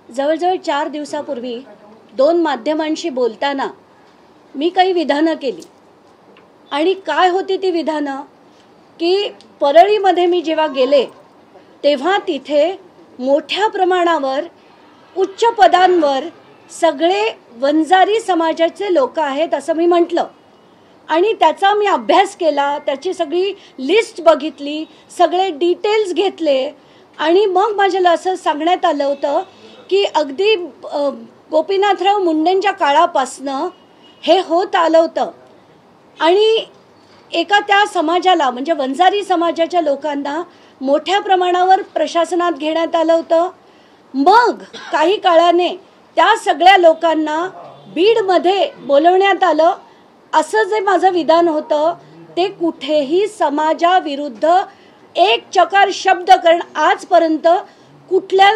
जवळजवळ 4 दिवसापूर्वी 2 माध्यमांशी बोलताना मी काही विधानं केली आणि काय होती ती विधानं की परळीमध्ये मी जेव्हा गेले तेव्हा तिथे मोठ्या प्रमाणावर उच्च पदांवर सगळे वंजारी समाजाचे लोक आहेत असं मी म्हटलं आणि त्याचा मी अभ्यास केला, त्याची सगळी लिस्ट बघितली, सगळे डिटेल्स घेतले आणि मग माझ्याला असं सांगण्यात आलं होतं की अगदी गोपीनाथराव मुंडेंच्या काळापासनं हे होत आलं होतं आणि एका त्या समाजाला म्हणजे वंजारी समाजाच्या लोकांना मोठ्या प्रमाणावर प्रशासनात घेण्यात आलं होतं. मग काही काळाने त्या सगळ्या लोकांना बीडमध्ये बोलवण्यात आलं. असं जे माझं विधान होतं ते कुठेही समाजाविरुद्ध एक चकार शब्द, कारण आजपर्यंत कुठल्या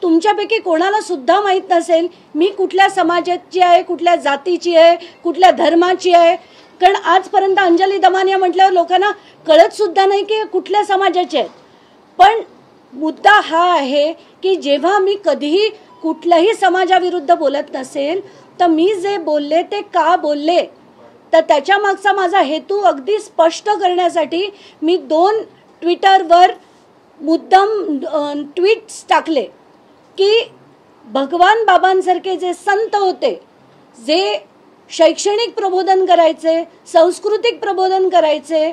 तुमच्यापैकी कोणाला सुद्धा माहीत नसेल मी कुठल्या समाजाची आहे, कुठल्या जातीची आहे, कुठल्या धर्माची आहे. कारण आजपर्यंत अंजली दमानिया म्हटल्यावर लोकांना कळत सुद्धा नाही की कुठल्या समाजाचे आहेत. पण मुद्दा हा आहे की जेव्हा मी कधीही कुठल्याही समाजाविरुद्ध बोलत नसेल तर मी जे बोलले ते का बोलले, तर त्याच्या मागचा माझा हेतू अगदी स्पष्ट करण्यासाठी मी 2 ट्विटरवर मुद्दाम ट्विट्स टाकले की भगवान बाबांसारखे जे संत होते, जे शैक्षणिक प्रबोधन करायचे, सांस्कृतिक प्रबोधन करायचे,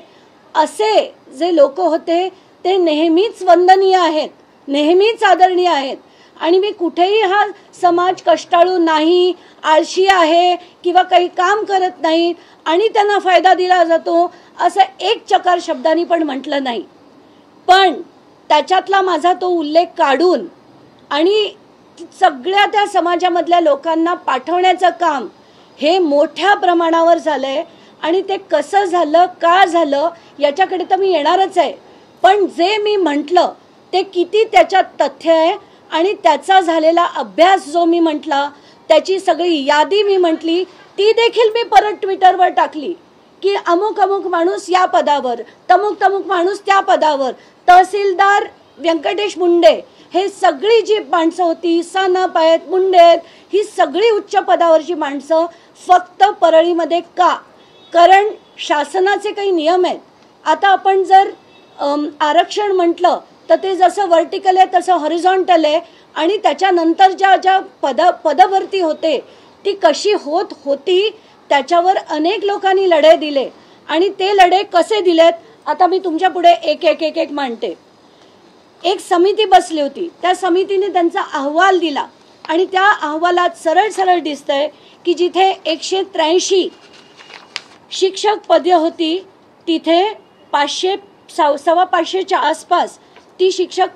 असे जे लोक होते ते नेहमीच वंदनीय आहेत, नेहमीच आदरणीय आहेत. आणि मी कुठेही हा समाज कष्टाळू नाही, आळशी आहे किंवा काही काम करत नाही आणि त्यांना फायदा दिला जातो असं एक चकार शब्दांनी पण म्हटलं नाही. पण त्याच्यातला माझा तो उल्लेख काढून आणि सगळ्या त्या समाजामधल्या लोकांना पाठवण्याचं काम हे मोठ्या प्रमाणावर झालंय आणि ते कसं झालं, का झालं याच्याकडे तर मी येणारच आहे. पण जे मी म्हटलं ते किती त्याच्यात तथ्य आहे आणि त्याचा झालेला अभ्यास जो मी म्हटला, त्याची सगळी यादी मी म्हटली, ती देखील मी परत ट्विटरवर टाकली की अमुक अमुक माणूस या पदावर, तमुक तमुक माणूस त्या पदावर, तहसीलदार व्यंकटेश मुंडे, हे सगळी जी माणसं होती, सानप आहेत, मुंडे आहेत, ही सगळी उच्च पदावरची माणसं फक्त परळीमध्ये का? कारण शासनाचे काही नियम आहेत. आता आपण जर आरक्षण म्हटलं तर ते जसं व्हर्टिकल आहे तसं हॉरिझॉन्टल आहे आणि त्याच्यानंतर ज्या पदभरती होते ती कशी होत होती त्याच्यावर अनेक लोकांनी लढे दिले आणि ते लढे कसे दिलेत आता मी तुमच्या पुढे एक एक एक एक मांडते. एक समिती बसली होती, त्या समितीने त्यांचा अहवाल दिला आणि त्या अहवालात सरळ सरळ दिसतंय की जिथे 183 शिक्षक पदे होती तिथे 500 550च्या आसपास ती शिक्षक,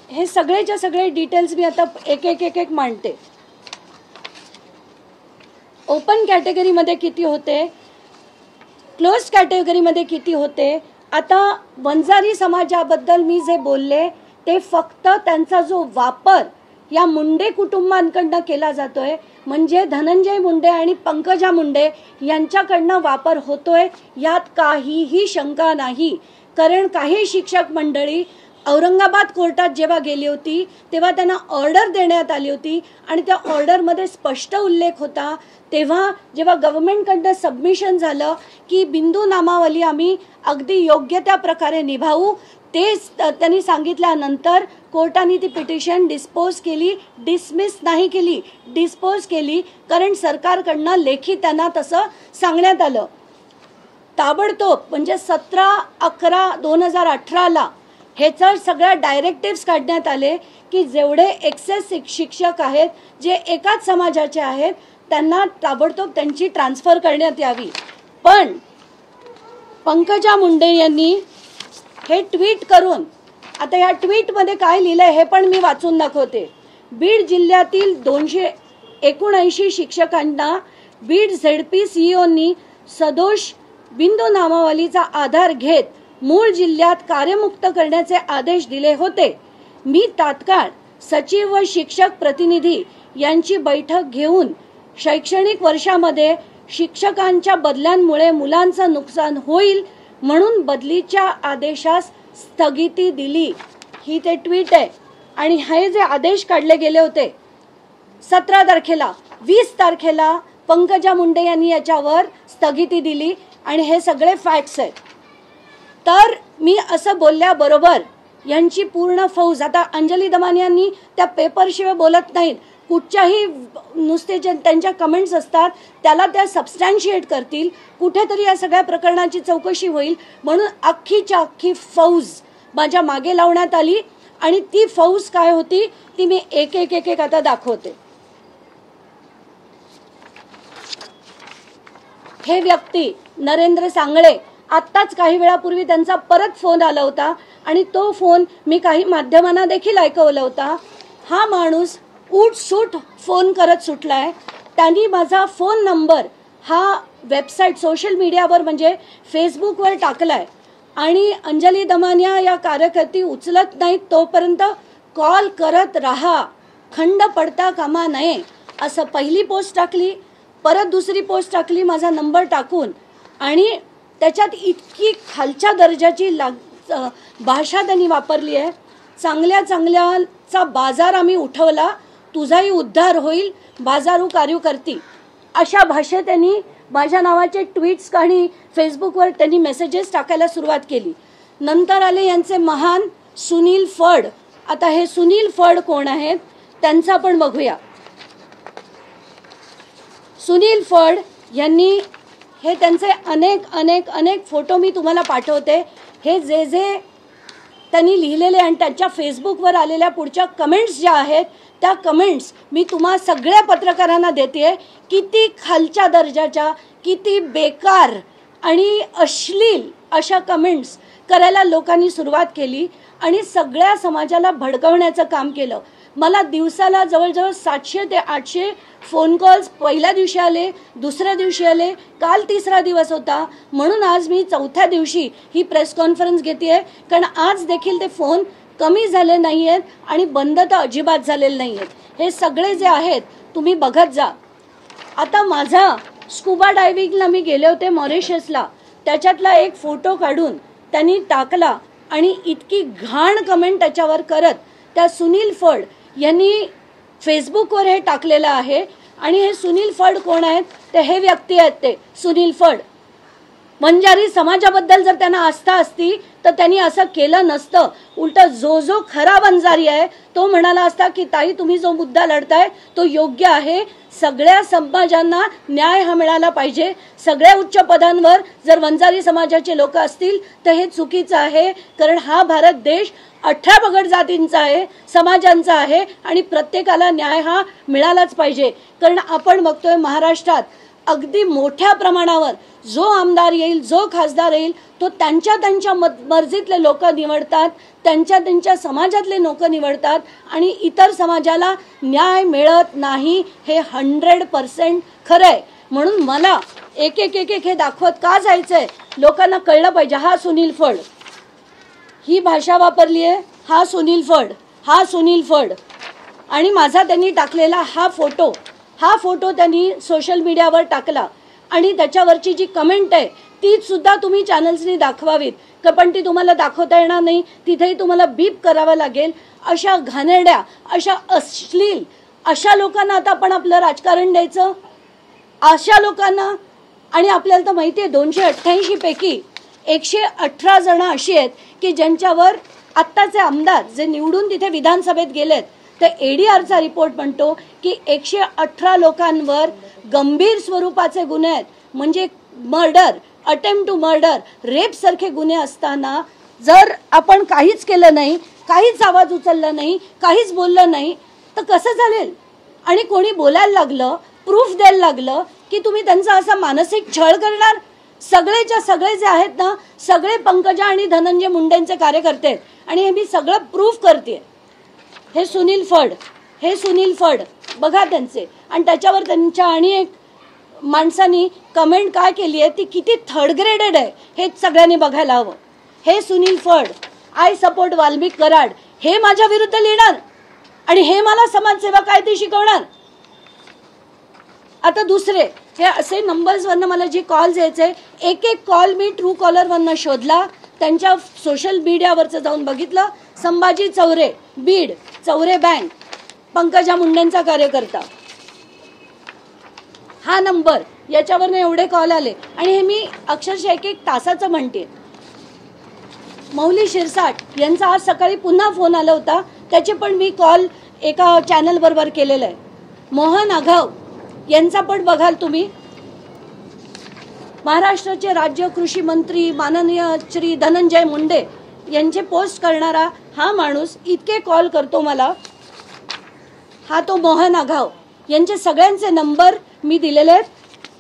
हे सगळेच्या सगळे डिटेल्स मी आता एक एक एक एक मांडते. ओपन कॅटेगरीमध्ये किती होते, क्लोज कॅटेगरीमध्ये किती होते. आता वंजारी समाजाबद्दल मी जे बोलले ते फक्त त्यांचा जो वापर या मुंडे कुटुंबांकडनं केला जातोय, म्हणजे धनंजय मुंडे आणि पंकजा मुंडे यांच्याकडनं वापर होतोय यात काहीही शंका नाही. कारण काही शिक्षक मंडळी औरंगाबाद कोर्टात जेव्हा गेली होती तेव्हा त्यांना ऑर्डर देण्यात आली होती आणि त्या ऑर्डरमध्ये स्पष्ट उल्लेख होता. तेव्हा जेव्हा गव्हर्नमेंटकडनं सबमिशन झालं की बिंदू नामावली आम्ही अगदी योग्य त्या प्रकारे निभावू, तेच त्यांनी सांगितल्यानंतर कोर्टाने ती पिटिशन डिस्पोज केली, डिसमिस नाही केली, डिस्पोज केली. कारण सरकारकडनं लेखी त्यांना तसं सांगण्यात आलं. ताबडतोब म्हणजे 17/11/2018 ह्याचा सगळ्या डायरेक्टिव्स काढण्यात आले की जेवढे एक्सेस शिक्षक आहेत जे एकाच समाजाचे आहेत त्यांना ताबडतोब त्यांची ट्रान्सफर करण्यात यावी. पण पंकजा मुंडे यांनी हे ट्विट करून, आता या ट्विटमध्ये काय लिहिलंय हे पण मी वाचून दाखवते. बीड जिल्ह्यातील 279 शिक्षकांना बीड झेडपी सीईओनी सदोष बिंदू नामावलीचा आधार घेत मूळ जिल्ह्यात कार्यमुक्त करण्याचे आदेश दिले होते. मी तात्काळ सचिव व शिक्षक प्रतिनिधी यांची बैठक घेऊन शैक्षणिक वर्षामध्ये शिक्षकांच्या बदल्यांमुळे मुलांचं नुकसान होईल म्हणून बदलीच्या आदेशास स्थगिती दिली. ही ते ट्विट आहे आणि हे जे आदेश काढले गेले होते 17 तारखेला 20 तारखेला पंकजा मुंडे यांनी याच्यावर स्थगिती दिली आणि हे सगळे फॅक्ट्स आहेत. तर मी असं बोलल्याबरोबर यांची पूर्ण फौज, आता अंजली दमानी यांनी त्या पेपरशिवाय बोलत नाहीत, कुठच्याही नुसते जे त्यांच्या कमेंट्स असतात त्याला त्या सबस्टॅन्शिएट करतील, कुठेतरी या सगळ्या प्रकरणाची चौकशी होईल म्हणून अख्खीच्या अख्खी फौज माझ्या मागे लावण्यात आली. आणि ती फौज काय होती ती मी एक एक एक एक आता दाखवते. हे व्यक्ती नरेंद्र सांगळे, आत्ताच काही वेळापूर्वी त्यांचा परत फोन आला होता आणि तो फोन मी काही माध्यमांना देखील ऐकवला होता. हा माणूस उठसूट फोन करत सुटलाय. त्यांनी माझा फोन नंबर हा वेबसाईट सोशल मीडियावर म्हणजे फेसबुकवर टाकलाय आणि अंजली दमानिया या कार्यकर्ती उचलत नाहीत तोपर्यंत कॉल करत राहा, खंड पडता कामा नये असं पहिली पोस्ट टाकली. परत दुसरी पोस्ट टाकली माझा नंबर टाकून आणि त्याच्यात इतकी खालच्या दर्जाची भाषा त्यांनी वापरली आहे. चांगल्या चांगल्याचा बाजार आम्ही उठवला, तुझाही उद्धार होईल बाजारू कार्यकर्ती, अशा भाषेत त्यांनी माझ्या नावाचे ट्विट्स आणि फेसबुकवर त्यांनी मेसेजेस टाकायला सुरुवात केली. नंतर आले यांचे महान सुनील फड. आता हे सुनील फड कोण आहेत त्यांचा आपण बघूया. सुनील फड यांनी हे त्यांचे अनेक अनेक अनेक फोटो मी तुम्हाला पाठवते. हे जे जे त्यांनी लिहिलेले आणि त्यांच्या फेसबुकवर आलेल्या पुढच्या कमेंट्स ज्या आहेत त्या कमेंट्स मी तुम्हा सगळ्या पत्रकारांना देते. किती खालच्या दर्जाच्या, किती बेकार आणि अश्लील अशा कमेंट्स करायला लोकांनी सुरुवात केली आणि सगळ्या समाजाला भडकवण्याचं काम केलं. मला दिवसाला जवळजवळ 700 ते 800 फोन कॉल्स पहिल्या दिवशी आले, दुसऱ्या दिवशी आले, काल तिसरा दिवस होता म्हणून आज मी चौथ्या दिवशी ही प्रेस कॉन्फरन्स घेते. कारण आज देखील ते फोन कमी झाले नाही आहेत आणि बंद तर अजिबात झालेले नाही आहेत. हे सगळे जे आहेत तुम्ही बघत जा. आता माझा स्कुबा डायव्हिंगला मी गेले होते मॉरिशसला, त्याच्यातला एक फोटो काढून त्यांनी टाकला आणि इतकी घाण कमेंट त्याच्यावर करत त्या सुनील फड यांनी फेसबुकवर हे टाकलेलं आहे. आणि हे सुनील फड कोण आहेत ते हे व्यक्ती आहेत ते सुनील फड. वंजारी समाजाबद्दल जर त्यांना आस्था असती तर त्यांनी असं केलं नसतं. उलट जो खरा वंजारी आहे तो म्हणाला असता की ताई तुम्ही जो मुद्दा लढताय तो योग्य आहे, सगळ्या समाजांना न्याय हा मिळाला पाहिजे, सगळ्या उच्च पदांवर जर वंजारी समाजाचे लोक असतील तर हे चुकीचं आहे. कारण हा भारत देश 18 पगड जातींचा आहे, समाजांचा आहे आणि प्रत्येकाला न्याय हा मिळालाच पाहिजे. कारण आपण बघतोय महाराष्ट्रात अगदी मोठ्या प्रमाणावर जो आमदार येईल, जो खासदार येईल तो त्यांच्या मर्जीतले लोक निवडतात, त्यांच्या समाजातले लोक निवडतात आणि इतर समाजाला न्याय मिळत नाही. हे 100% खरं आहे. म्हणून मला एक एक एक एक हे दाखवत का जायचंय, लोकांना कळलं पाहिजे. हा सुनील फड, ही भाषा वापरली आहे, हा सुनील फड, हा सुनील फड. आणि माझा त्यांनी टाकलेला हा फोटो त्यांनी सोशल मीडियावर टाकला आणि त्याच्यावरची जी कमेंट आहे ती सुद्धा तुम्ही चॅनल्सनी दाखवावीत. पण ती तुम्हाला दाखवता येणार नाही, तिथेही तुम्हाला बीप करावं लागेल. अशा घाणेरड्या, अशा अश्लील, अशा लोकांना आता आपण आपलं राजकारण द्यायचं, अशा लोकांना. आणि आपल्याला तर माहिती आहे 288 पैकी 118 जण अशी आहेत की ज्यांच्यावर आत्ताचे आमदार जे निवडून तिथे विधानसभेत गेलेत तर ADRचा रिपोर्ट म्हणतो की 118 लोकांवर गंभीर स्वरूपाचे गुन्हे आहेत. म्हणजे murder, attempt to murder, rape सारखे गुन्हे असताना जर आपण काहीच केलं नाही, काहीच आवाज उचलला नाही, काहीच बोललं नाही तर कसं चालेल. आणि कोणी बोलायला लागलं, प्रूफ द्यायला लागलं की तुम्ही त्यांचा असा मानसिक छळ करणार. सगळेच्या सगळे जे आहेत ना, सगळे पंकजा आणि धनंजय मुंडेंचे कार्यकर्ते आहेत आणि हे मी सगळं प्रूफ करते. हे सुनील फड बघा त्यांचे. आणि त्याच्यावर त्यांच्या आणि एक माणसांनी कमेंट काय केली आहे ती किती थर्ड ग्रेडेड आहे हे सगळ्यांनी बघायला हवं. हे सुनील फड, आय सपोर्ट वाल्मिक कराड, हे माझ्या विरुद्ध लिहिणार आणि हे मला समाजसेवा काय ते शिकवणार. आता दुसरे हे असे नंबर्सवरनं मला जे कॉल्स यायचे, एक एक कॉल मी ट्रू कॉलरवरनं शोधला, त्यांच्या सोशल मीडियावरचं जाऊन बघितलं, संभाजी चौरे, बीड, चौरे बँक, पंकजा मुंडेंचा कार्यकर्ता, हा नंबर, याच्यावरनं एवढे कॉल आले. आणि हे मी अक्षरशः एक तासाचं म्हणते. मौली शिरसाट यांचा आज सकाळी पुन्हा फोन आला होता, त्याचे पण मी कॉल एका चॅनल बरोबर केलेला आहे. मोहन आघाव यांचा पण बघाल तुम्ही, महाराष्ट्राचे राज्य कृषी मंत्री माननीय श्री धनंजय मुंडे यांचे पोस्ट करणारा हा माणूस इतके कॉल करतो मला. हा तो मोहन आघाव, यांचे सगळ्यांचे नंबर मी दिलेले आहेत.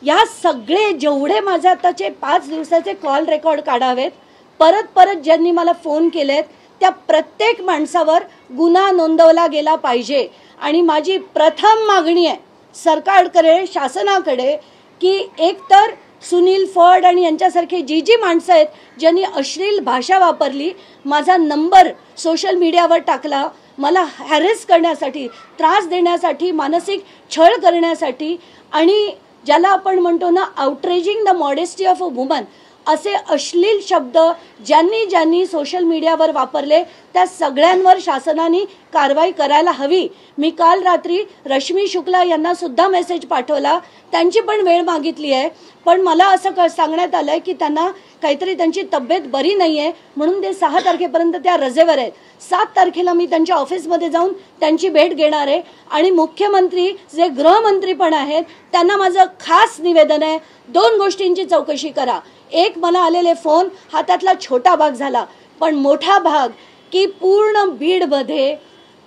या सगळे जेवढे माझे आताचे 5 दिवसाचे कॉल रेकॉर्ड काढावेत. परत परत ज्यांनी मला फोन केलेत त्या प्रत्येक माणसावर गुन्हा नोंदवला गेला पाहिजे. आणि माझी प्रथम मागणी आहे सरकारकडे, शासनाकडे, की एकतर सुनील फड आणि यांच्यासारखे जी माणसं आहेत ज्यांनी अश्लील भाषा वापरली, माझा नंबर सोशल मीडियावर टाकला, मला हॅरेस करण्यासाठी, त्रास देण्यासाठी, मानसिक छळ करण्यासाठी, आणि ज्याला आपण म्हणतो ना outraging the modesty of a woman, असे अश्लील शब्द ज्यांनी ज्यांनी सोशल मीडियावर वापरले त्या सगळ्यांवर शासनाने कारवाई करायला हवी. मी काल रात्री रश्मी शुक्ला यांना सुद्धा मेसेज पाठवला, त्यांची पण वेळ मागितली आहे, पण मला असं सांगण्यात आलंय की त्यांना काहीतरी त्यांची तब्येत बरी नाही आहे म्हणून ते 6 तारखेपर्यंत त्या रजेवर आहेत. 7 तारखेला मी त्यांच्या ऑफिसमध्ये जाऊन त्यांची भेट घेणार आहे. आणि मुख्यमंत्री जे गृहमंत्री पण आहेत त्यांना माझं खास निवेदन आहे, 2 गोष्टींची चौकशी करा. एक, मला आलेले फोन हा त्यातला छोटा भाग झाला, पण मोठा भाग की पूर्ण बीडमध्ये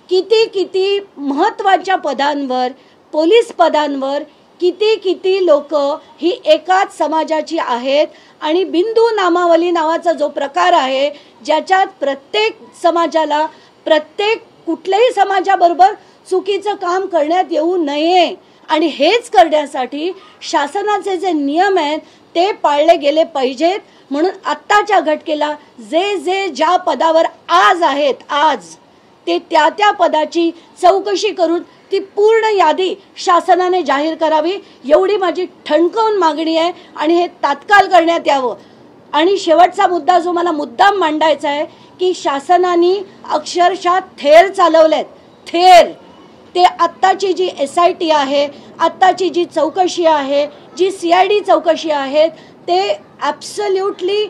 किती किती महत्त्वाच्या पदांवर, पोलीस पदांवर किती किती लोक ही एकाच समाजाची आहेत. आणि बिंदू नामावली नावाचा जो प्रकार आहे ज्याच्यात प्रत्येक समाजाला, प्रत्येक कुठल्याही समाजाबरोबर चुकीचं काम करण्यात येऊ नये, आणि हेच करण्यासाठी शासनाचे जे नियम आहेत ते पाळले गेले पाहिजेत. म्हणून आत्ताच्या घटकेला जे जे ज्या पदावर आज आहेत, आज ते त्या त्या पदाची चौकशी करून ती पूर्ण यादी शासनाने जाहीर करावी, एवढी माझी ठणकावून मागणी आहे. आणि हे तात्काळ करण्यात यावं. आणि शेवटचा मुद्दा जो मला मुद्दाम मांडायचा आहे की शासनाने अक्षरशः थेर चालवलेत, थेर. ते आत्ताची जी SIT आहे, आत्ताची जी चौकशी आहे, जी CID चौकशी आहे, ते ॲब्सोल्युटली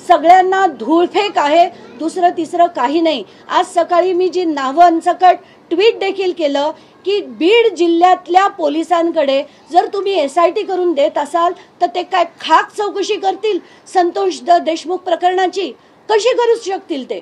सगळ्यांना धूळफेक आहे, दुसरं तिसरं काही नाही. आज सकाळी मी जी नावांसकट ट्विट देखील केलं की बीड जिल्ह्यातल्या पोलिसांकडे जर तुम्ही SIT करून देत असाल तर ते काय खाक चौकशी करतील संतोष देशमुख प्रकरणाची? कशी करू शकतील? ते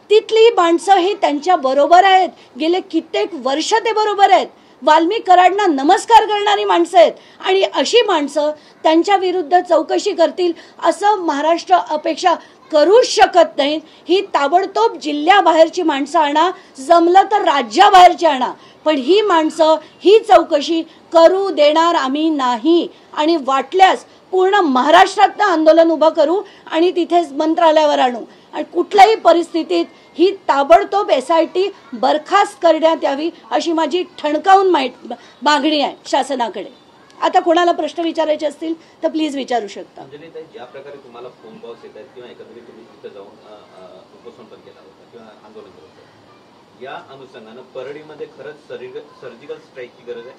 तिथली माणसं ही त्यांच्या बरोबर आहेत, गेले कित्येक वर्ष ते बरोबर आहेत, वाल्मिक कराडना नमस्कार करणारी माणसं आहेत. आणि अशी माणसं त्यांच्या विरुद्ध चौकशी करतील असं महाराष्ट्र अपेक्षा करूच शकत नाहीत. ही ताबडतोब जिल्ह्याबाहेरची माणसं आणा, जमलं तर राज्याबाहेरची आणा, पण ही माणसं ही चौकशी करू देणार आम्ही नाही. आणि वाटल्यास पूर्ण महाराष्ट्रातनं आंदोलन उभं करू आणि तिथेच मंत्रालयावर आणू. आणि कुठल्याही परिस्थितीत ही ताबडतोब SIT बरखास्त करण्यात यावी अशी माझी ठणकावून मागणी आहे शासनाकडे. आता कोणाला प्रश्न विचारायचे असतील तर प्लीज विचारू शकता. ज्या प्रकारे तुम्हाला फोन कॉल्स येत आहेत किंवा एकत्रित तुम्ही तिथे जाऊन उपोषण पण केला होता किंवा आंदोलन केलं होतं, या अनुषंगानं परळीमध्ये खरंच सर्जिकल स्ट्राईकची गरज आहे?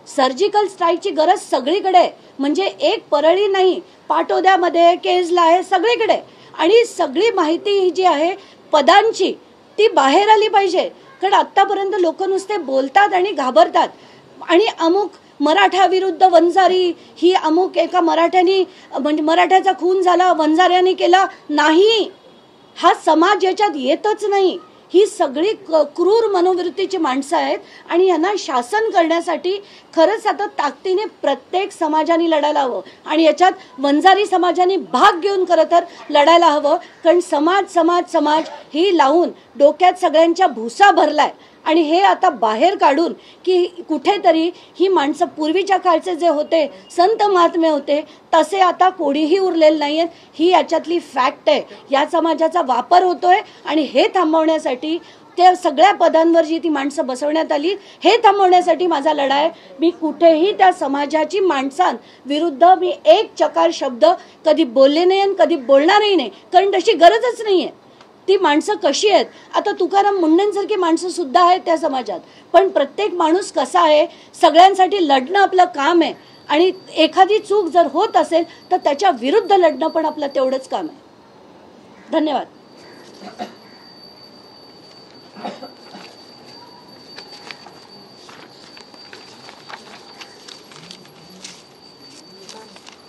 सर्जिकल स्ट्राईकची गरज सगळीकडे आहे. म्हणजे एक परळी नाही, पाटोद्यामध्ये, केजला आहे, सगळीकडे. आणि सगळी माहिती ही जी आहे पदांची ती बाहेर आली पाहिजे. कारण आतापर्यंत लोक नुसते बोलतात आणि घाबरतात. आणि अमुक मराठा विरुद्ध वंजारी, ही अमुक एका मराठ्यानी, म्हणजे मराठ्याचा खून झाला वंजाऱ्याने केला, नाही, हा समाज याच्यात येतच नाही. ही सगळी क्रूर मनोवृत्तीची माणसं आहेत आणि यांना शासन करण्यासाठी खरंच आता ताकदीने प्रत्येक समाजाने लढायला हवं. आणि याच्यात वंजारी समाजाने भाग घेऊन खरं तर लढायला हवं. कारण समाज समाज समाज ही लावून डोक्यात सगळ्यांच्या भुसा भरलाय. आणि हे आता बाहेर काढून की कुठेतरी ही माणसं पूर्वीच्या काळचे जे होते संत महात्मे होते तसे आता कोणीही उरलेले नाही आहेत, ही याच्यातली फॅक्ट आहे. या समाजाचा वापर होतोय आणि हे थांबवण्यासाठी त्या सगळ्या पदांवर जी ती माणसं बसवण्यात आली हे थांबवण्यासाठी माझा लढा आहे. मी कुठेही त्या समाजाची माणसांविरुद्ध मी एक चकार शब्द कधी बोलले नाही आणि कधी बोलणारही नाही, कारण तशी गरजच नाहीये. ती माणसं कशी आहेत, आता तुकाराम मुंडेंसारखी माणसं सुद्धा आहेत त्या समाजात, पण प्रत्येक माणूस कसा आहे, सगळ्यांसाठी लढणं आपलं काम आहे आणि एखादी चूक जर होत असेल तर त्याच्या विरुद्ध लढणं पण आपलं तेवढंच काम आहे. धन्यवाद.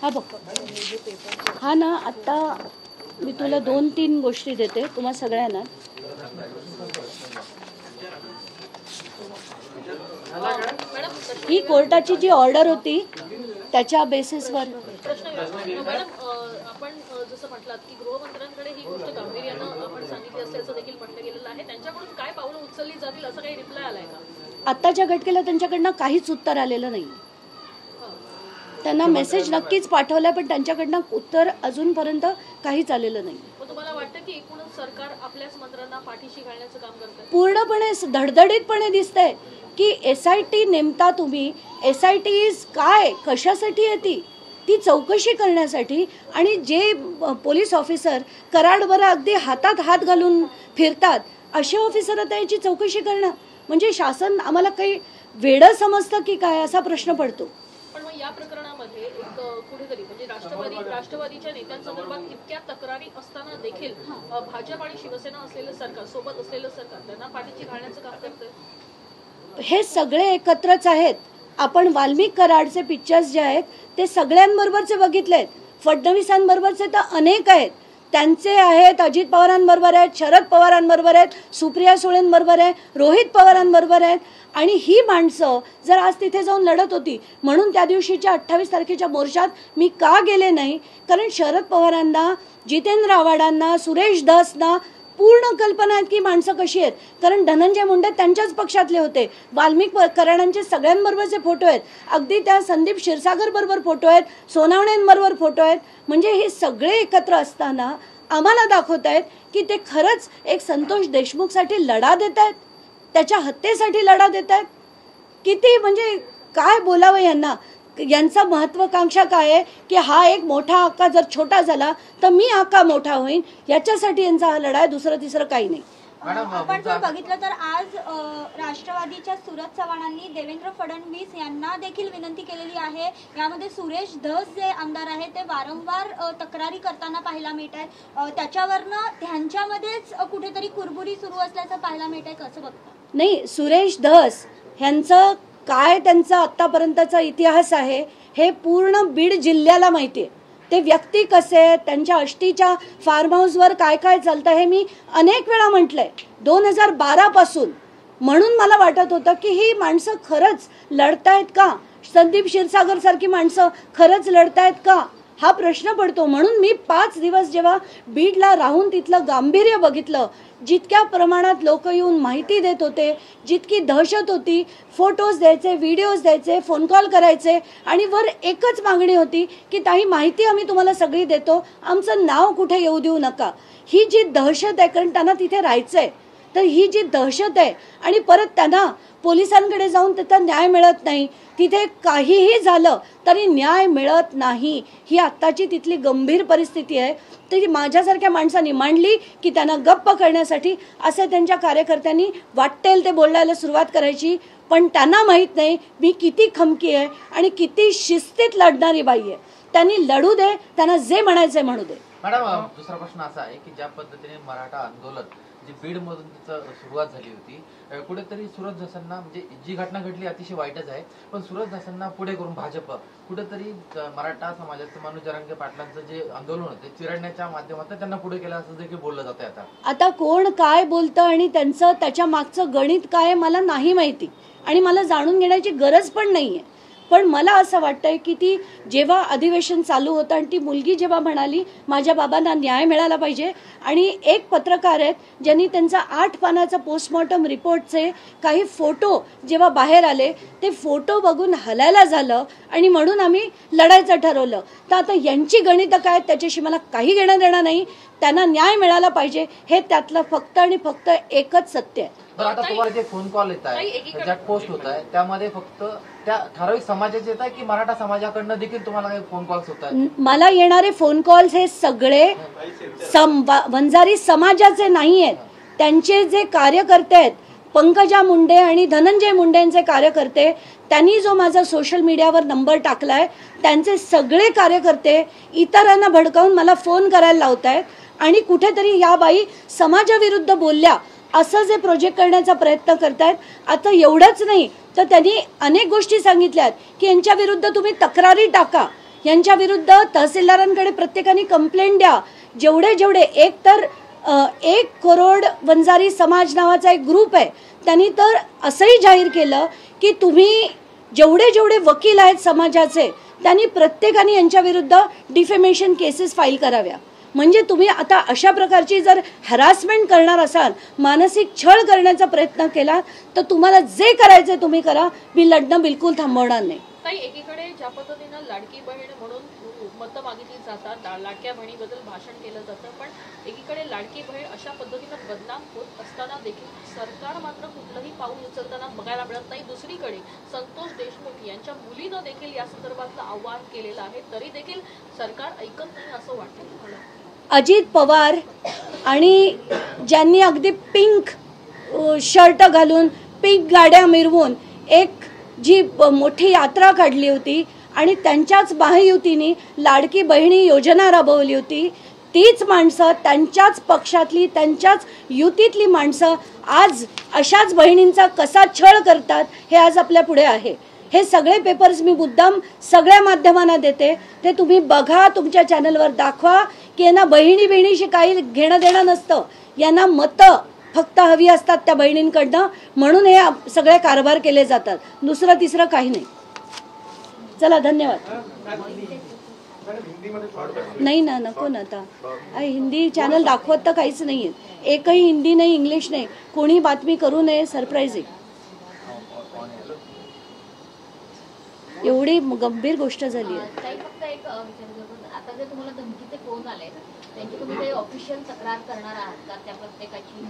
हा बघ, हा ना, आता मी तुला 2-3 गोष्टी देते तुम्हा सगळ्यांना. ही कोर्टाची जी ऑर्डर होती त्याच्या बेसिसवर आपण जसं म्हटलात की गृहमंत्र्यांकडे ही गोष्ट गांभीर्यानं आपण सांगितली असल्याचं देखील म्हटलं गेलेलं आहे. त्यांच्याकडून काय पावलं उचलली जातील असं काही रिप्लाय आलाय का? आत्ताच्या घटकेला त्यांच्याकडनं काहीच उत्तर आलेलं नाही. त्यांना मेसेज नक्कीच पाठवलाय पण त्यांच्याकडनं उत्तर अजूनपर्यंत काहीच आलेलं नाही. तुम्हाला वाटतं की एकूणच सरकार आपल्याच मंत्र्यांना पाठीशी घालण्याचं काम करतंय? पूर्णपणे धडधडीतपणे दिसतंय की SIT नेमता तुम्ही. SIT काय, कशासाठी येते ती चौकशी करण्यासाठी, आणि जे पोलीस ऑफिसर कराडभर अगदी हातात हात घालून फिरतात असे ऑफिसर आता याची चौकशी करणं म्हणजे शासन आम्हाला काही वेडं समजतं की काय असा प्रश्न पडतो. पण मग या प्रकरणामध्ये एक कुठेतरी म्हणजे राष्ट्रवादीच्या नेत्यांसंदर्भात इतक्या तक्रारी असताना देखील भाजप आणि शिवसेना असलेलं सरकार, सोबत असलेलं सरकार त्यांना पाठीशी घालण्याचं काम करतंय. हे सगळे एकत्रच आहेत. आपण वाल्मिक कराडचे पिक्चर्स जे आहेत ते सगळ्यांबरोबरचे बघितलेत. फडणवीसांबरोबरचे तर अनेक आहेत, त्यांचे आहेत, अजित पवारांबरोबर आहेत, शरद पवारांबरोबर आहेत, सुप्रिया सुळेंबरोबर आहे, रोहित पवारांबरोबर आहेत. आणि ही माणसं जर आज तिथे जाऊन लढत होती म्हणून त्या दिवशीच्या 28 तारखेच्या मोर्चात मी का गेले नाही, कारण शरद पवारांना, जितेंद्र आव्हाडांना, सुरेश धसना पूर्ण कल्पना आहेत की माणसं कशी आहेत, कारण धनंजय मुंडे त्यांच्याच पक्षातले होते. वाल्मिक कराडांचे सगळ्यांबरोबरचे फोटो आहेत, अगदी त्या संदीप क्षीरसागर बरोबर फोटो आहेत, सोनावणेंबरोबर फोटो आहेत. म्हणजे हे सगळे एकत्र असताना आम्हाला दाखवत आहेत की ते खरंच एक संतोष देशमुखसाठी लढा देत आहेत, त्याच्या हत्येसाठी लढा देत आहेत. किती म्हणजे काय बोलावं यांना. यांचा महत्वाकांक्षा काय आहे की हा एक मोठा आका जर छोटा झाला तर मी आका मोठा होईन, याच्यासाठी यांचा हा लढा आहे, दुसरं तिसरं काही नाही. आपण जर बघितलं तर आज राष्ट्रवादीच्या सुरज चव्हाणांनी देवेंद्र फडणवीस यांना देखील विनंती केलेली आहे. यामध्ये सुरेश धस जे आमदार आहेत ते वारंवार तक्रारी करताना पाहायला मिळत आहेत. त्याच्यावरनं त्यांच्यामध्येच कुठेतरी कुरबुरी सुरू असल्याचं पाहायला मिळत आहे. कसं बघता? नाही, सुरेश धस ह्यांचं काय, त्यांचा आतापर्यंतचा इतिहास आहे हे पूर्ण बीड जिल्ह्याला माहिती आहे. ते व्यक्ती कसे आहेत, त्यांच्या आष्टीच्या फार्म हाऊसवर काय काय चालतं हे मी अनेक वेळा म्हटलंय 2012 पासून. म्हणून मला वाटत होतं की ही माणसं खरंच लढतायत का, संदीप क्षीरसागर सारखी माणसं खरंच लढतायत का हा प्रश्न पडतो. म्हणून मी 5 दिवस जेव्हा बीडला राहून तिथलं गांभीर्य बघितलं, जितक्या प्रमाणात लोक येऊन माहिती देत होते, जितकी दहशत होती, फोटोज द्यायचे, व्हिडिओज द्यायचे, फोन कॉल करायचे, आणि वर एकच मागणी होती की ताई माहिती आम्ही तुम्हाला सगळी देतो, आमचं नाव कुठे येऊ देऊ नका. ही जी दहशत आहे, कारण त्यांना तिथे राहायचंय, तर ही जी दहशत आहे आणि परत त्यांना पोलिसांकडे जाऊन त्याचा न्याय मिळत नाही, तिथे काहीही झालं तरी न्याय मिळत नाही, ही आत्ताची तिथली गंभीर परिस्थिती आहे. ती माझ्यासारख्या माणसांनी मांडली की त्यांना गप्प करण्यासाठी असे त्यांच्या कार्यकर्त्यांनी वाटेल ते बोलायला सुरुवात करायची. पण त्यांना माहीत नाही मी किती खमकी आहे आणि किती शिस्तीत लढणारी बाई आहे. त्यांनी लढू दे, त्यांना जे म्हणायचंय म्हणू दे. मॅडम, दुसरा प्रश्न असा आहे की ज्या पद्धतीने मराठा आंदोलन जी बीड मधून तिचं सुरुवात झाली होती, कुठेतरी सुरज धसांना, म्हणजे जी घटना घडली अतिशय वाईटच आहे, पण सुरज धसांना पुढे करून भाजप कुठेतरी मराठा समाजाचं मनोज जरांगे पाटलांचं जे आंदोलन होते चिरडण्याच्या माध्यमातून त्यांना पुढे केलं असं देखील बोललं जात आहे. आता कोण काय बोलतं आणि त्यांचं त्याच्या मागचं गणित काय मला नाही माहिती आणि मला जाणून घेण्याची गरज पण नाहीये. पण मला असं वाटतंय की ती जेव्हा अधिवेशन चालू होतं आणि ती मुलगी जेव्हा म्हणाली माझ्या बाबांना न्याय मिळाला पाहिजे, आणि एक पत्रकार आहेत ज्यांनी त्यांचा 8 पानाचा पोस्टमॉर्टम रिपोर्टचे काही फोटो जेव्हा बाहेर आले ते फोटो बघून हलायला झालं आणि म्हणून आम्ही लढायचं ठरवलं. तर आता यांची गणितं काय त्याच्याशी मला काही घेणं देणं नाही. त्यांना न्याय मिळाला पाहिजे हे त्यातलं फक्त आणि फक्त एकच सत्य आहे. बरं, आता तुम्हाला जे फोन कॉल येत आहे, ज्यात पोस्ट होत आहे, त्यामध्ये फक्त त्या ठराविक समाजाचे येत आहे की मराठा समाजाकडनं देखील तुम्हाला काही फोन कॉल्स होत आहेत? मला येणारे फोन कॉल्स हे सगळे वंजारी समाजाचे नाही आहेत. त्यांचे जे कार्यकर्ते आहेत, पंकजा मुंडे आणि धनंजय मुंडेंचे कार्यकर्ते, त्यांनी जो माझा सोशल मीडियावर नंबर टाकलाय त्यांचे सगळे कार्यकर्ते इतरांना भडकावून मला फोन करायला लावत आहेत आणि कुठेतरी या बाई समाजाविरुद्ध बोलल्या असं जे प्रोजेक्ट करण्याचा प्रयत्न करतायत. आता एवढंच नाही तर त्यांनी अनेक गोष्टी सांगितल्यात की यांच्या विरुद्ध तुम्ही तक्रारी टाका, यांच्या विरुद्ध तहसीलदारांकडे प्रत्येकाने कंप्लेंट द्या. जेवढे एक तर 1 करोड वंजारी समाज नावाचा एक ग्रुप आहे, त्यांनी तर असंही जाहीर केलं की तुम्ही जेवढे वकील आहेत समाजाचे त्यांनी प्रत्येकाने यांच्या विरुद्ध डिफेमेशन केसेस फाईल कराव्या. म्हणजे तुम्ही आता अशा प्रकारची जर हॅरासमेंट करणार असाल, मानसिक छळ करण्याचा प्रयत्न केला तर तुम्हाला जे करायचं तुम्ही करा, मी लढणं बिलकुल थांबवणार नाही. ताई, एकीकडे ज्या पद्धतीनं लाडकी बहीण म्हणून मतं मागितली जातात, लाडक्या बहिणीबद्दल भाषण केलं जातं, पण एकीकडे लाडकी बहीण अशा पद्धतीनं बदनाम होत असताना देखील सरकार मात्र कुठलंही पाऊल उचलताना बघायला मिळत नाही. दुसरीकडे संतोष देशमुख यांच्या मुलीनं देखील या संदर्भातलं आवाहन केलेलं आहे, तरी देखील सरकार ऐकत नाही असं वाटतं तुम्हाला? अजित पवार आणि ज्यांनी अगदी पिंक शर्ट घालून पिंक गाड्या मिरवून एक जी मोठी यात्रा काढली होती आणि त्यांच्याच महायुतीने लाडकी बहिणी योजना राबवली होती, तीच माणसं, त्यांच्याच पक्षातली, त्यांच्याच युतीतली माणसं आज अशाच बहिणींचा कसा छळ करतात हे आज आपल्या पुढे आहे. हे सगळे पेपर्स मी मुद्दाम सगळ्या माध्यमांना देते, ते तुम्ही बघा, तुमच्या चॅनलवर दाखवा की यांना बहिणीशी काही घेणं देणं नसतं. यांना मतं फक्त हवी असतात त्या बहिणींकडनं, म्हणून हे सगळे कारभार केले जातात. दुसरं तिसरं काही नाही. चला, धन्यवाद. नाही ना, नको ना. आता हिंदी चॅनल दाखवत तर काहीच नाहीये, एकही हिंदी नाही, इंग्लिश नाही. कोणी बातमी करू नये. सरप्राईजिंग, एवढी गंभीर गोष्ट झाली आहे. फक्त एक आता जे तुम्हाला धमकीचे फोन आले त्यांची तुम्ही काही ऑफिशियल तक्रार करणार आहात का त्या प्रत्येकाची?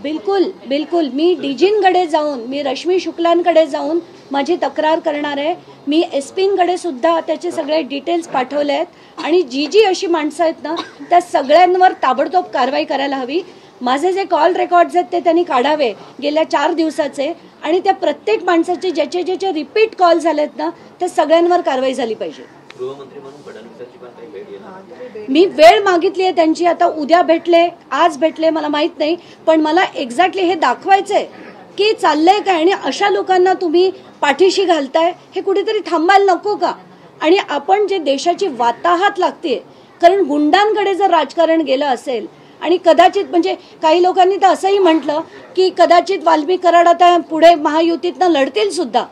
बिलकुल. मी डीजींकडे जाऊन, मी रश्मी शुक्लांकडे जाऊन माझी तक्रार करणार आहे. मी एसपींकडे सुद्धा त्याचे सगळे डिटेल्स पाठवले आहेत आणि जी अशी माणसं आहेत ना त्या सगळ्यांवर ताबडतोब कारवाई करायला हवी. माझे जे कॉल रेकॉर्ड्स आहेत ते त्यांनी काढावे गेल्या 4 दिवसाचे, आणि त्या प्रत्येक माणसाचे ज्याचे रिपीट कॉल झालेत ना त्या सगळ्यांवर कारवाई झाली पाहिजे. गृहमंत्री म्हणून फडणवीसांची पण काही भेट घेणार? मी वेळ मागितली आहे त्यांची. आता उद्या भेटले, आज भेटले, मला माहित नाही, पण मला एक्झॅक्टली हे दाखवायचंय की चाललंय काय आणि अशा लोकांना तुम्ही पाठीशी घालताय. हे कुठेतरी थांबायला नको का? आणि आपण जे देशाची वाताहत लागते, कारण गुंडांकडे जर राजकारण गेलं असेल आणि कदाचित म्हणजे काही लोकांनी तर असंही म्हटलं की कदाचित वाल्मिक कराड आता पुढे महायुतीतनं लढतील सुद्धा,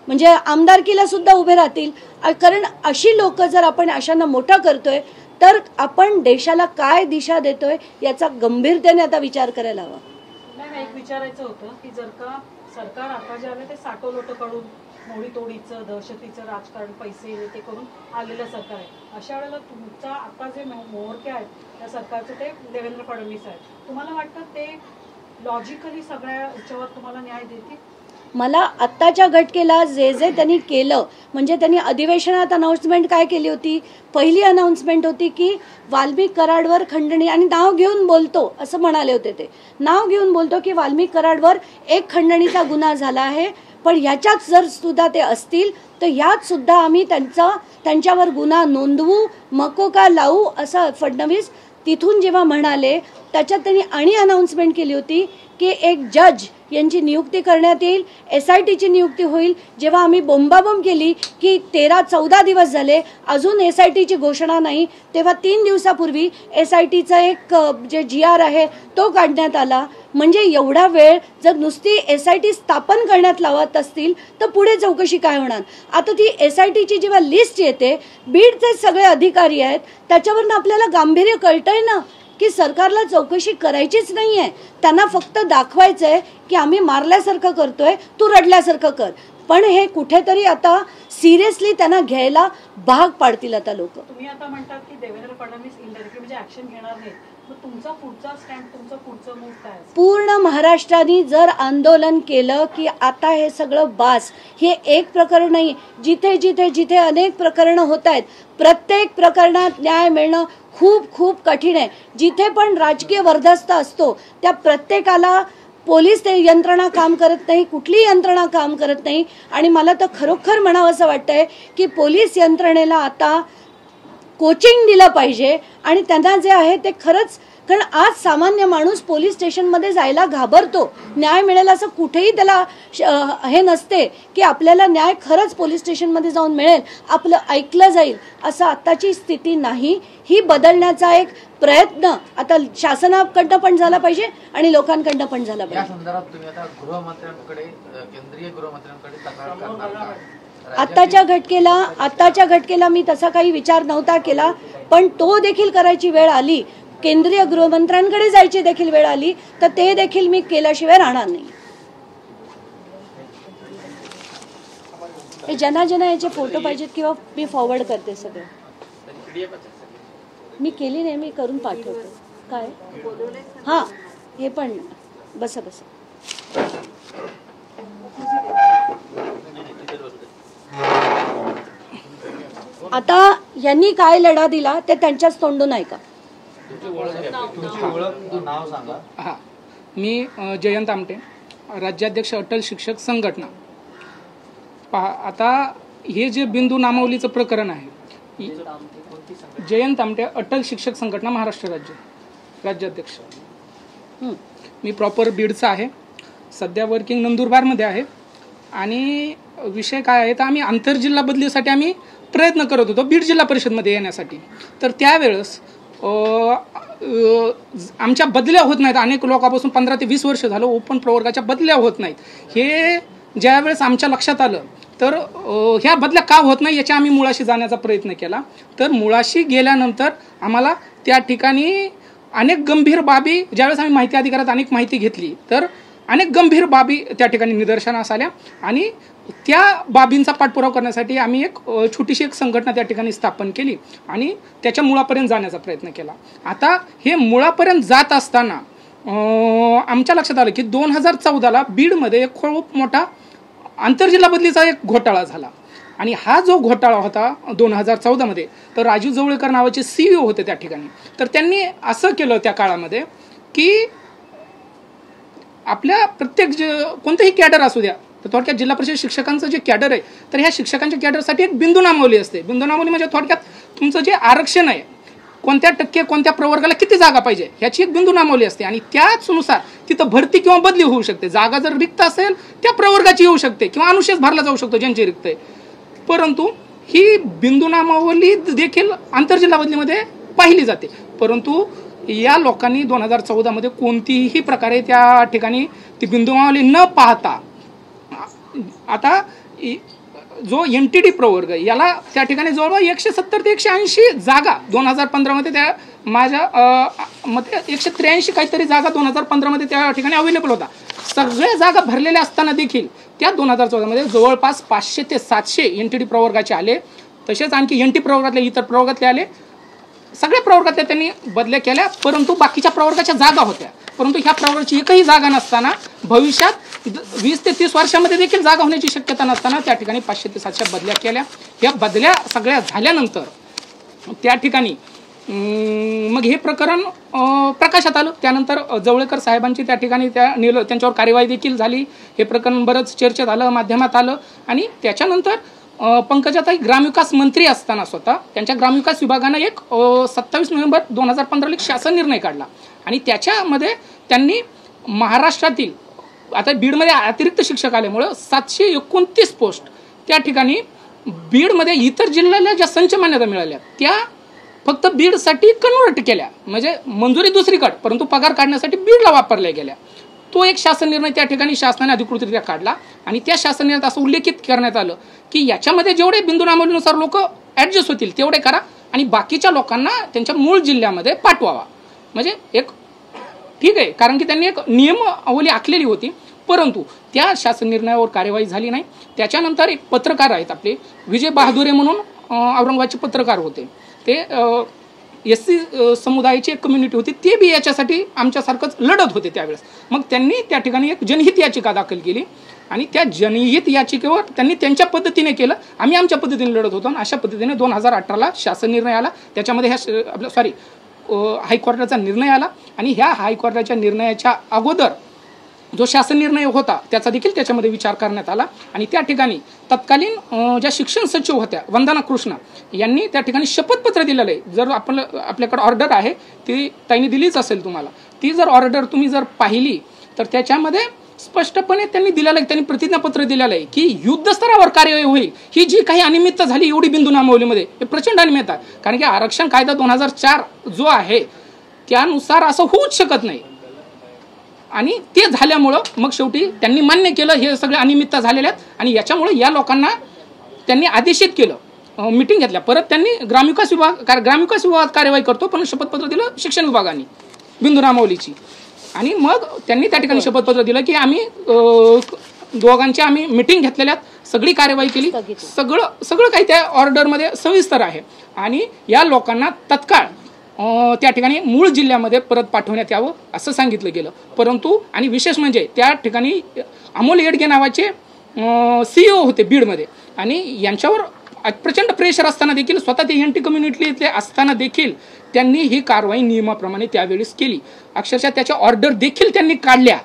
म्हणजे आमदारकीला सुद्धा उभे राहतील. कारण अशी लोक जर आपण अशांना मोठं करतोय तर आपण देशाला काय दिशा देतोय याचा गंभीरतेने आता विचार करायला हवा. नाही, एक विचारायचं होतं की जर का सरकार आता जे आलं ते साठोलोट करून मोडीतोडीचं, दहशतीचं राजकारण, पैसे ते करून आलेलं सरकार आहे, अशा वेळेला तुमचा आता जे मोहरके आहेत त्या सरकारचं ते देवेंद्र फडणवीस आहेत, तुम्हाला वाटतं ते लॉजिकली सगळ्या याच्यावर तुम्हाला न्याय देतील? मला आत्ताच्या घटकेला जे त्यांनी केलं, म्हणजे त्यांनी अधिवेशनात अनाउन्समेंट काय केली होती, पहिली अनाउन्समेंट होती की वाल्मिक कराडवर खंडणी, आणि नाव घेऊन बोलतो असं म्हणाले होते. ते नाव घेऊन बोलतो की वाल्मिक कराडवर एक खंडणीचा गुन्हा झाला आहे, पण ह्याच्यात जर सुद्धा ते असतील तर ह्यात सुद्धा आम्ही त्यांच्यावर गुन्हा नोंदवू, मकोका लावू असं फडणवीस तिथून जेव्हा म्हणाले त्याच्यात त्यांनी आणि अनाउन्समेंट केली होती की एक जज यांची नियुक्ती करण्यात येईल, SITची नियुक्ती होईल. जेव्हा आम्ही बोंबाबोंब केली की 13-14 दिवस झाले अजून SITची घोषणा नाही, तेव्हा 3 दिवसापूर्वी SITचा एक जे GR आहे तो काढण्यात आला. म्हणजे एवढा वेळ जर नुसती SIT स्थापन करण्यात लावत असतील तर पुढे चौकशी काय होणार? आता ती SITची जेव्हा लिस्ट येते, बीडचे सगळे अधिकारी आहेत, त्याच्यावरनं आपल्याला गांभीर्य कळतंय ना की सरकारला चौकशी करायचीच नाहीये. त्यांना फक्त दाखवायचंय की आम्ही मारल्यासारखं करतोय, तू रडल्यासारखं कर. पण हे कुठेतरी आता सिरियसली त्यांना घ्यायला भाग पाडतील आता लोक. तुम्ही आता म्हणतात की देवेंद्र फडणवीस इनडायरेक्टली म्हणजे ऍक्शन घेणार नाही, मग तुमचा पुढचा स्टँड, तुमचं पुढचं मूव काय? पूर्ण महाराष्ट्राने जर आंदोलन केलं की आता हे सगळं बास, हे एक प्रकरण नाही, जिथे जिथे जिथे अनेक प्रकरणं होत आहेत, प्रत्येक प्रकरणात न्याय मिळणं खूप खूप कठीण आहे. जिथे पण राजकीय वर्धस्त असतो त्या प्रत्येकाला पोलीस यंत्रणा काम करत नाही, कुठली यंत्रणा काम करत नाही. आणि मला तर खरोखर म्हणावं असं वाटतंय की पोलीस यंत्रणेला आता कोचिंग दिलं पाहिजे आणि त्यांना जे आहे ते खरंच, कारण आज सामान्य माणूस पोलीस स्टेशनमध्ये जायला घाबरतो. न्याय मिळेल असं कुठेही त्याला हे नसते की आपल्याला न्याय खरंच पोलीस स्टेशनमध्ये जाऊन मिळेल, आपलं ऐकलं जाईल, असं आताची स्थिती नाही. ही बदलण्याचा एक प्रयत्न आता शासनाकडनं पण झाला पाहिजे आणि लोकांकडनं पण झाला पाहिजे. या संदर्भात तुम्ही आता गृहमंत्र्यांकडे, केंद्रीय गृहमंत्र्यांकडे तक्रार करणार का? आत्ताच्या घटकेला मी तसा काही विचार नव्हता केला, पण तो देखील करायची वेळ आली, केंद्रीय गृहमंत्र्यांकडे जायची देखील वेळ आली, तर ते देखील मी केल्याशिवाय राहणार नाही. हे ज्यांना याचे फोटो पाहिजेत किंवा मी फॉरवर्ड करते सगळं. मी केली नाही, मी करून पाठवते. काय हां, हे पण बसा. आता यांनी काय लढा दिला ते त्यांच्याच तोंडून ऐका. हां, मी जयंत आमटे, राज्याध्यक्ष अटल शिक्षक संघटना. पहा, आता हे जे बिंदू नामावलीचं प्रकरण आहे, जयंत आमटे, अटल शिक्षक संघटना, महाराष्ट्र राज्याध्यक्ष. मी प्रॉपर बीडचा आहे, सध्या वर्किंग नंदुरबारमध्ये आहे. आणि विषय काय आहे तर आम्ही आंतरजिल्हा बदलीसाठी आम्ही प्रयत्न करत होतो बीड जिल्हा परिषदमध्ये येण्यासाठी. तर त्यावेळेस आमच्या बदल्या होत नाहीत. अनेक लोकांपासून 15 ते 20 वर्ष झालं ओपन प्रवर्गाच्या बदल्या होत नाहीत. हे ज्यावेळेस आमच्या लक्षात आलं तर ह्या बदल्या का होत नाही याच्या आम्ही मुळाशी जाण्याचा प्रयत्न केला. तर मुळाशी गेल्यानंतर आम्हाला त्या ठिकाणी अनेक गंभीर बाबी, ज्यावेळेस आम्ही माहिती अधिकारात अनेक माहिती घेतली तर अनेक गंभीर बाबी त्या ठिकाणी निदर्शनास आल्या. आणि त्या बाबींचा पाठपुरावा करण्यासाठी आम्ही एक छोटीशी एक संघटना त्या ठिकाणी स्थापन केली आणि त्याच्या मुळापर्यंत जाण्याचा प्रयत्न केला. आता हे मुळापर्यंत जात असताना आमच्या लक्षात आलं की 2014ला बीडमध्ये एक खूप मोठा आंतरजिल्हा बदलीचा एक घोटाळा झाला. आणि हा जो घोटाळा होता 2014मध्ये, तर राजीव जवळकर नावाचे CEO होते त्या ठिकाणी. तर त्यांनी असं केलं त्या काळामध्ये की आपल्या प्रत्येक कोणतंही कॅडर असू द्या, तर थोडक्यात जिल्हा परिषद शिक्षकांचं जे कॅडर आहे तर ह्या शिक्षकांच्या कॅडरसाठी एक बिंदू नामावली असते. बिंदू नामावली म्हणजे थोडक्यात तुमचं जे आरक्षण आहे, कोणत्या टक्के कोणत्या प्रवर्गाला किती जागा पाहिजे ह्याची एक बिंदू नामावली असते. आणि त्याचनुसार तिथं भरती किंवा बदली होऊ शकते. जागा जर रिक्त असेल त्या प्रवर्गाची येऊ शकते किंवा अनुशेष भरला जाऊ शकतो ज्यांची रिक्त आहे. परंतु ही बिंदू नामावली देखील आंतरजिल्हा बदलीमध्ये पाहिली जाते. परंतु या लोकांनी 2014मध्ये कोणतीही प्रकारे त्या ठिकाणी ती बिंदू नामावली न पाहता आता जो NTD प्रवर्ग याला त्या ठिकाणी जवळपास 170 ते 180 जागा 2015मध्ये त्या माझ्या मते 183 काहीतरी जागा 2015मध्ये त्या ठिकाणी अवेलेबल होता. सगळ्या जागा भरलेल्या असताना देखील त्या 2014मध्ये जवळपास 500 ते 700 NTD प्रवर्गाचे आले. तसेच आणखी NT प्रवर्गातले इतर प्रवर्गातले आले. सगळ्या प्रवर्गातल्या त्यांनी बदल्या केल्या, परंतु बाकीच्या प्रवर्गाच्या जागा होत्या. परंतु ह्या प्रवर्गाची एकही जागा नसताना भविष्यात 20 ते 30 वर्षामध्ये देखील जागा होण्याची शक्यता नसताना त्या ठिकाणी 500 ते 700 बदल्या केल्या. या बदल्या सगळ्या झाल्यानंतर त्या ठिकाणी मग हे प्रकरण प्रकाशात आलं. त्यानंतर जवळकर साहेबांची त्या ठिकाणी त्यांच्यावर कार्यवाही देखील झाली. हे प्रकरण बरंच चर्चेत आलं, माध्यमात आलं. आणि त्याच्यानंतर पंकजाताई ग्रामविकास मंत्री असताना स्वतः त्यांच्या ग्रामविकास विभागानं एक 27 नोव्हेंबर 2015 एक शासन निर्णय काढला. आणि त्याच्यामध्ये त्यांनी महाराष्ट्रातील आता बीडमध्ये अतिरिक्त शिक्षक आल्यामुळं 729 पोस्ट त्या ठिकाणी बीडमध्ये इतर जिल्ह्याला ज्या संच मान्यता मिळाल्या त्या फक्त बीडसाठी कन्वर्ट केल्या, म्हणजे मंजुरी दुसरीकडे परंतु पगार काढण्यासाठी बीडला वापरल्या गेल्या. तो एक शासन निर्णय त्या ठिकाणी शासनाने अधिकृतरित्या काढला आणि त्या शासन निर्णयात असं उल्लेखित करण्यात आलं की याच्यामध्ये जेवढे बिंदू नामावलीनुसार लोक ॲडजस्ट होतील तेवढे करा आणि बाकीच्या लोकांना त्यांच्या मूळ जिल्ह्यामध्ये पाठवावा. म्हणजे एक ठीक आहे, कारण की त्यांनी एक नियमावली आखलेली होती, परंतु त्या शासन निर्णयावर कार्यवाही झाली नाही. त्याच्यानंतर एक पत्रकार आहेत आपले विजय बहादुरे म्हणून औरंगाबादचे पत्रकार होते, ते SC समुदायाची एक कम्युनिटी होती, ते बी याच्यासाठी आमच्यासारखंच लढत होते त्यावेळेस. मग त्यांनी त्या ठिकाणी एक जनहित याचिका दाखल केली आणि त्या जनहित याचिकेवर त्यांनी त्यांच्या पद्धतीने केलं, आम्ही आमच्या पद्धतीने लढत होतो आणि अशा पद्धतीने 2018ला शासन निर्णय आला. त्याच्यामध्ये हायकोर्टाचा निर्णय आला आणि ह्या हायकोर्टाच्या निर्णयाच्या अगोदर जो शासन निर्णय होता त्याचा देखील त्याच्यामध्ये विचार करण्यात आला आणि त्या ठिकाणी तत्कालीन ज्या शिक्षण सचिव होत्या वंदना कृष्णा यांनी त्या ठिकाणी शपथपत्र दिलेलं आहे. जर आपल्याकडे ऑर्डर आहे ती ताईने दिलीच असेल तुम्हाला, ती जर ऑर्डर तुम्ही जर पाहिली तर त्याच्यामध्ये स्पष्टपणे त्यांनी दिलेलं आहे, त्यांनी प्रतिज्ञापत्र दिलेलं आहे की युद्धस्तरावर कार्यवाही होईल. ही जी काही अनियमितता झाली एवढी बिंदू नामावलीमध्ये हे प्रचंड अनियमितता आहे, कारण की आरक्षण कायदा 2004 जो आहे त्यानुसार असं होऊच शकत नाही आणि ते झाल्यामुळं मग शेवटी त्यांनी मान्य केलं हे सगळे अनियमितता झालेल्या आहेत आणि याच्यामुळे या लोकांना त्यांनी आदेशित केलं, मिटिंग घेतल्या. परत त्यांनी ग्रामविकास विभागात कार्यवाही करतो, पण शपथपत्र दिलं शिक्षण विभागाने बिंदू नामावलीची आणि मग त्यांनी त्या ठिकाणी शपथपत्र दिलं की आम्ही दोघांची आम्ही मिटिंग घेतलेल्यात, सगळी कार्यवाही केली, सगळं काही त्या ऑर्डरमध्ये सविस्तर आहे आणि या लोकांना तत्काळ त्या ठिकाणी मूळ जिल्ह्यामध्ये परत पाठवण्यात यावं असं सांगितलं गेलं. परंतु आणि विशेष म्हणजे त्या ठिकाणी अमोल येडगे नावाचे CEO होते बीडमध्ये आणि यांच्यावर प्रचंड प्रेशर असताना देखील स्वतः ते NT कम्युनिटीतले असताना देखील त्यांनी ही कारवाई नियमाप्रमाणे त्यावेळेस केली. अक्षरशः त्याच्या ऑर्डर देखील त्यांनी काढल्या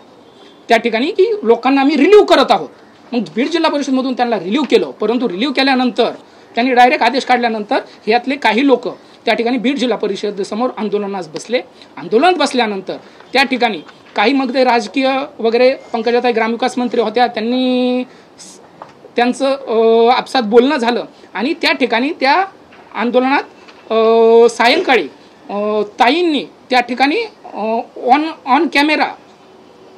त्या ठिकाणी की लोकांना आम्ही रिलीव्ह करत आहोत. मग बीड जिल्हा परिषदमधून त्यांना रिलीव्ह केलं, परंतु रिलीव्ह केल्यानंतर त्यांनी डायरेक्ट आदेश काढल्यानंतर ह्यातले काही लोक त्या ठिकाणी बीड जिल्हा परिषदेसमोर आंदोलनास बसले. आंदोलनात बसल्यानंतर त्या ठिकाणी काही मग ते राजकीय वगैरे पंकजाताई ग्रामविकास मंत्री होत्या, त्यांनी त्यांचं आपसात बोलणं झालं आणि त्या ठिकाणी त्या आंदोलनात सायंकाळी ताईंनी त्या ठिकाणी ऑन कॅमेरा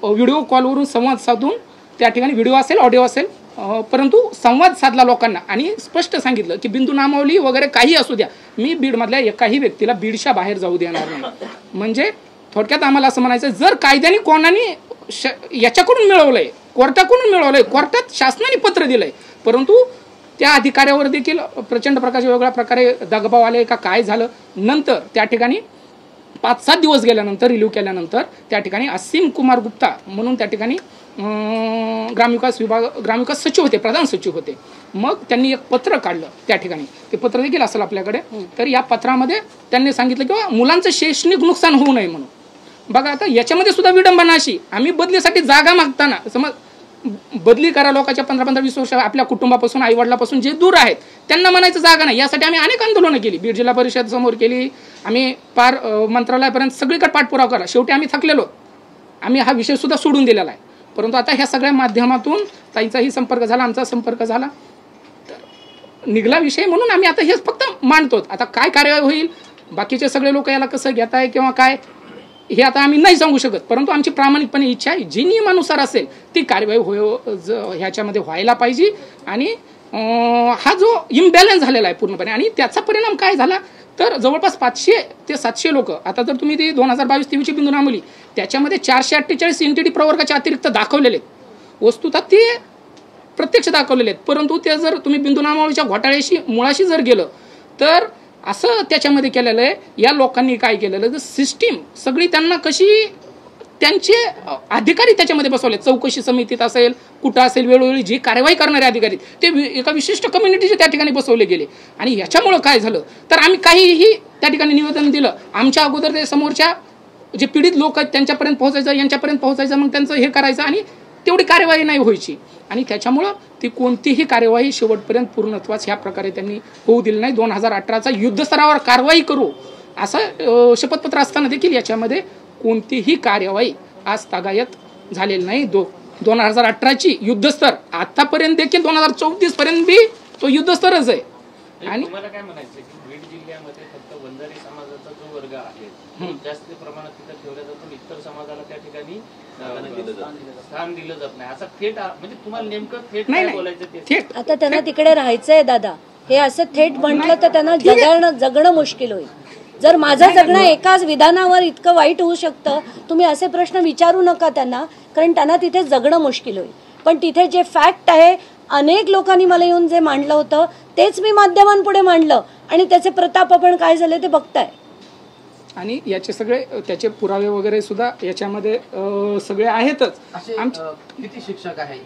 व्हिडिओ कॉलवरून संवाद साधून त्या ठिकाणी व्हिडिओ असेल ऑडिओ असेल परंतु संवाद साधला लोकांना आणि स्पष्ट सांगितलं की बिंदू नामावली वगैरे काही असू द्या, मी बीडमधल्या एकाही व्यक्तीला बीडच्या बाहेर जाऊ देणार नाही. म्हणजे थोडक्यात आम्हाला असं म्हणायचं, जर कायद्याने कोणाने याच्याकडून मिळवलंय, कोर्टाकडून मिळवलंय, कोर्टात शासनाने पत्र दिलंय, परंतु त्या अधिकाऱ्यावर देखील प्रचंड प्रकारचे वेगळ्या प्रकारे दबाव आले का काय झालं. नंतर त्या ठिकाणी 5-7 दिवस गेल्यानंतर रिलीव्ह केल्यानंतर त्या ठिकाणी असीम कुमार गुप्ता म्हणून त्या ठिकाणी ग्रामविकास सचिव होते, प्रधान सचिव होते. मग त्यांनी एक पत्र काढलं त्या ठिकाणी, ते पत्र देखील असेल आपल्याकडे. तर या पत्रामध्ये त्यांनी सांगितलं की मुलांचं शैक्षणिक नुकसान होऊ नये म्हणून. बघा आता याच्यामध्ये सुद्धा विडंबना अशी, आम्ही बदलीसाठी जागा मागताना समज बदली करा लोकांच्या 15-20 वर्ष आपल्या कुटुंबापासून आईवडिलापासून जे दूर आहेत त्यांना म्हणायचं जागा नाही, यासाठी आम्ही अनेक आंदोलनं केली, बीड जिल्हा परिषद समोर केली, आम्ही पार मंत्रालयापर्यंत सगळीकडे पाठपुरावा केला. शेवटी आम्ही थकलेलो, आम्ही हा विषय सुद्धा सोडून दिलेला आहे. परंतु आता ह्या सगळ्या माध्यमातून ताईंचाही संपर्क झाला, आमचा संपर्क झाला, तर निघला विषय म्हणून आम्ही आता हेच फक्त मांडतो. आता काय कार्यवाही होईल, बाकीचे सगळे लोक याला कसं घेत आहे किंवा काय हे आता आम्ही नाही सांगू शकत, परंतु आमची प्रामाणिकपणे इच्छा आहे जी नियमानुसार असेल ती कार्यवाही ह्याच्यामध्ये व्हायला पाहिजे. आणि हा जो इम्बॅलन्स झालेला आहे पूर्णपणे आणि त्याचा परिणाम काय झाला तर जवळपास 500 ते 700 लोक, आता जर तुम्ही ती 2022-23ची बिंदू नामावली त्याच्यामध्ये 448 NTD प्रवर्गाचे अतिरिक्त दाखवलेले आहेत, वस्तुतः ते प्रत्यक्ष दाखवलेले आहेत. परंतु ते जर तुम्ही बिंदू नामावलीच्या घोटाळ्याशी मुळाशी जर गेलं तर असं त्याच्यामध्ये केलेलं आहे. या लोकांनी काय केलेलं तर सिस्टीम सगळी त्यांना कशी त्यांचे अधिकारी त्याच्यामध्ये बसवले, चौकशी समितीत असेल कुठं असेल वेळोवेळी जी कार्यवाही करणारे अधिकारी ते एका विशिष्ट कम्युनिटीचे त्या ठिकाणी बसवले गेले. आणि याच्यामुळं काय झालं तर आम्ही काहीही त्या ठिकाणी निवेदन दिलं, आमच्या अगोदर ते समोरच्या जे पीडित लोक आहेत त्यांच्यापर्यंत पोहोचायचं, यांच्यापर्यंत पोहोचायचं, मग त्यांचं हे करायचं आणि तेवढी कार्यवाही नाही व्हायची. आणि त्याच्यामुळं ती कोणतीही कार्यवाही शेवटपर्यंत पूर्णत्वास ह्या प्रकारे त्यांनी होऊ दिली नाही. 2018चा युद्धस्तरावर कारवाई करू असं शपथपत्र असताना देखील याच्यामध्ये कोणतीही कार्यवाही आज तागायत झालेली नाही. 2018ची युद्धस्तर आतापर्यंत देखील 2034 पर्यंत बी तो युद्धस्तरच आहे. आणि तुम्हाला काय म्हणायचं की बीड जिल्ह्यामध्ये फक्त वंजारी समाजाचा जो वर्ग आहे जास्त प्रमाणात तिथे ठेवला जातो, इतर समाजाला त्या ठिकाणी स्थान दिलं जात नाही, असा थेट म्हणजे तुम्हाला नेमकं थेट काय बोलायचं ते? आता त्यांना तिकडे राहायचंय दादा, हे असं थेट म्हटलं तर त्यांना जगणं मुश्किल होईल. जर माझं जगणं एकाच विधानावर इतकं वाईट होऊ शकतं, तुम्ही असे प्रश्न विचारू नका त्यांना, कारण त्यांना तिथे जगणं मुश्किल होईल. पण तिथे जे फॅक्ट आहे, अनेक लोकांनी मला येऊन जे मांडलं होतं तेच मी माध्यमांपुढे मांडलं आणि त्याचे प्रताप आपण काय झाले ते बघताय. आणि याचे सगळे त्याचे पुरावे वगैरे सुद्धा याच्यामध्ये सगळे आहेतच. किती शिक्षक आहे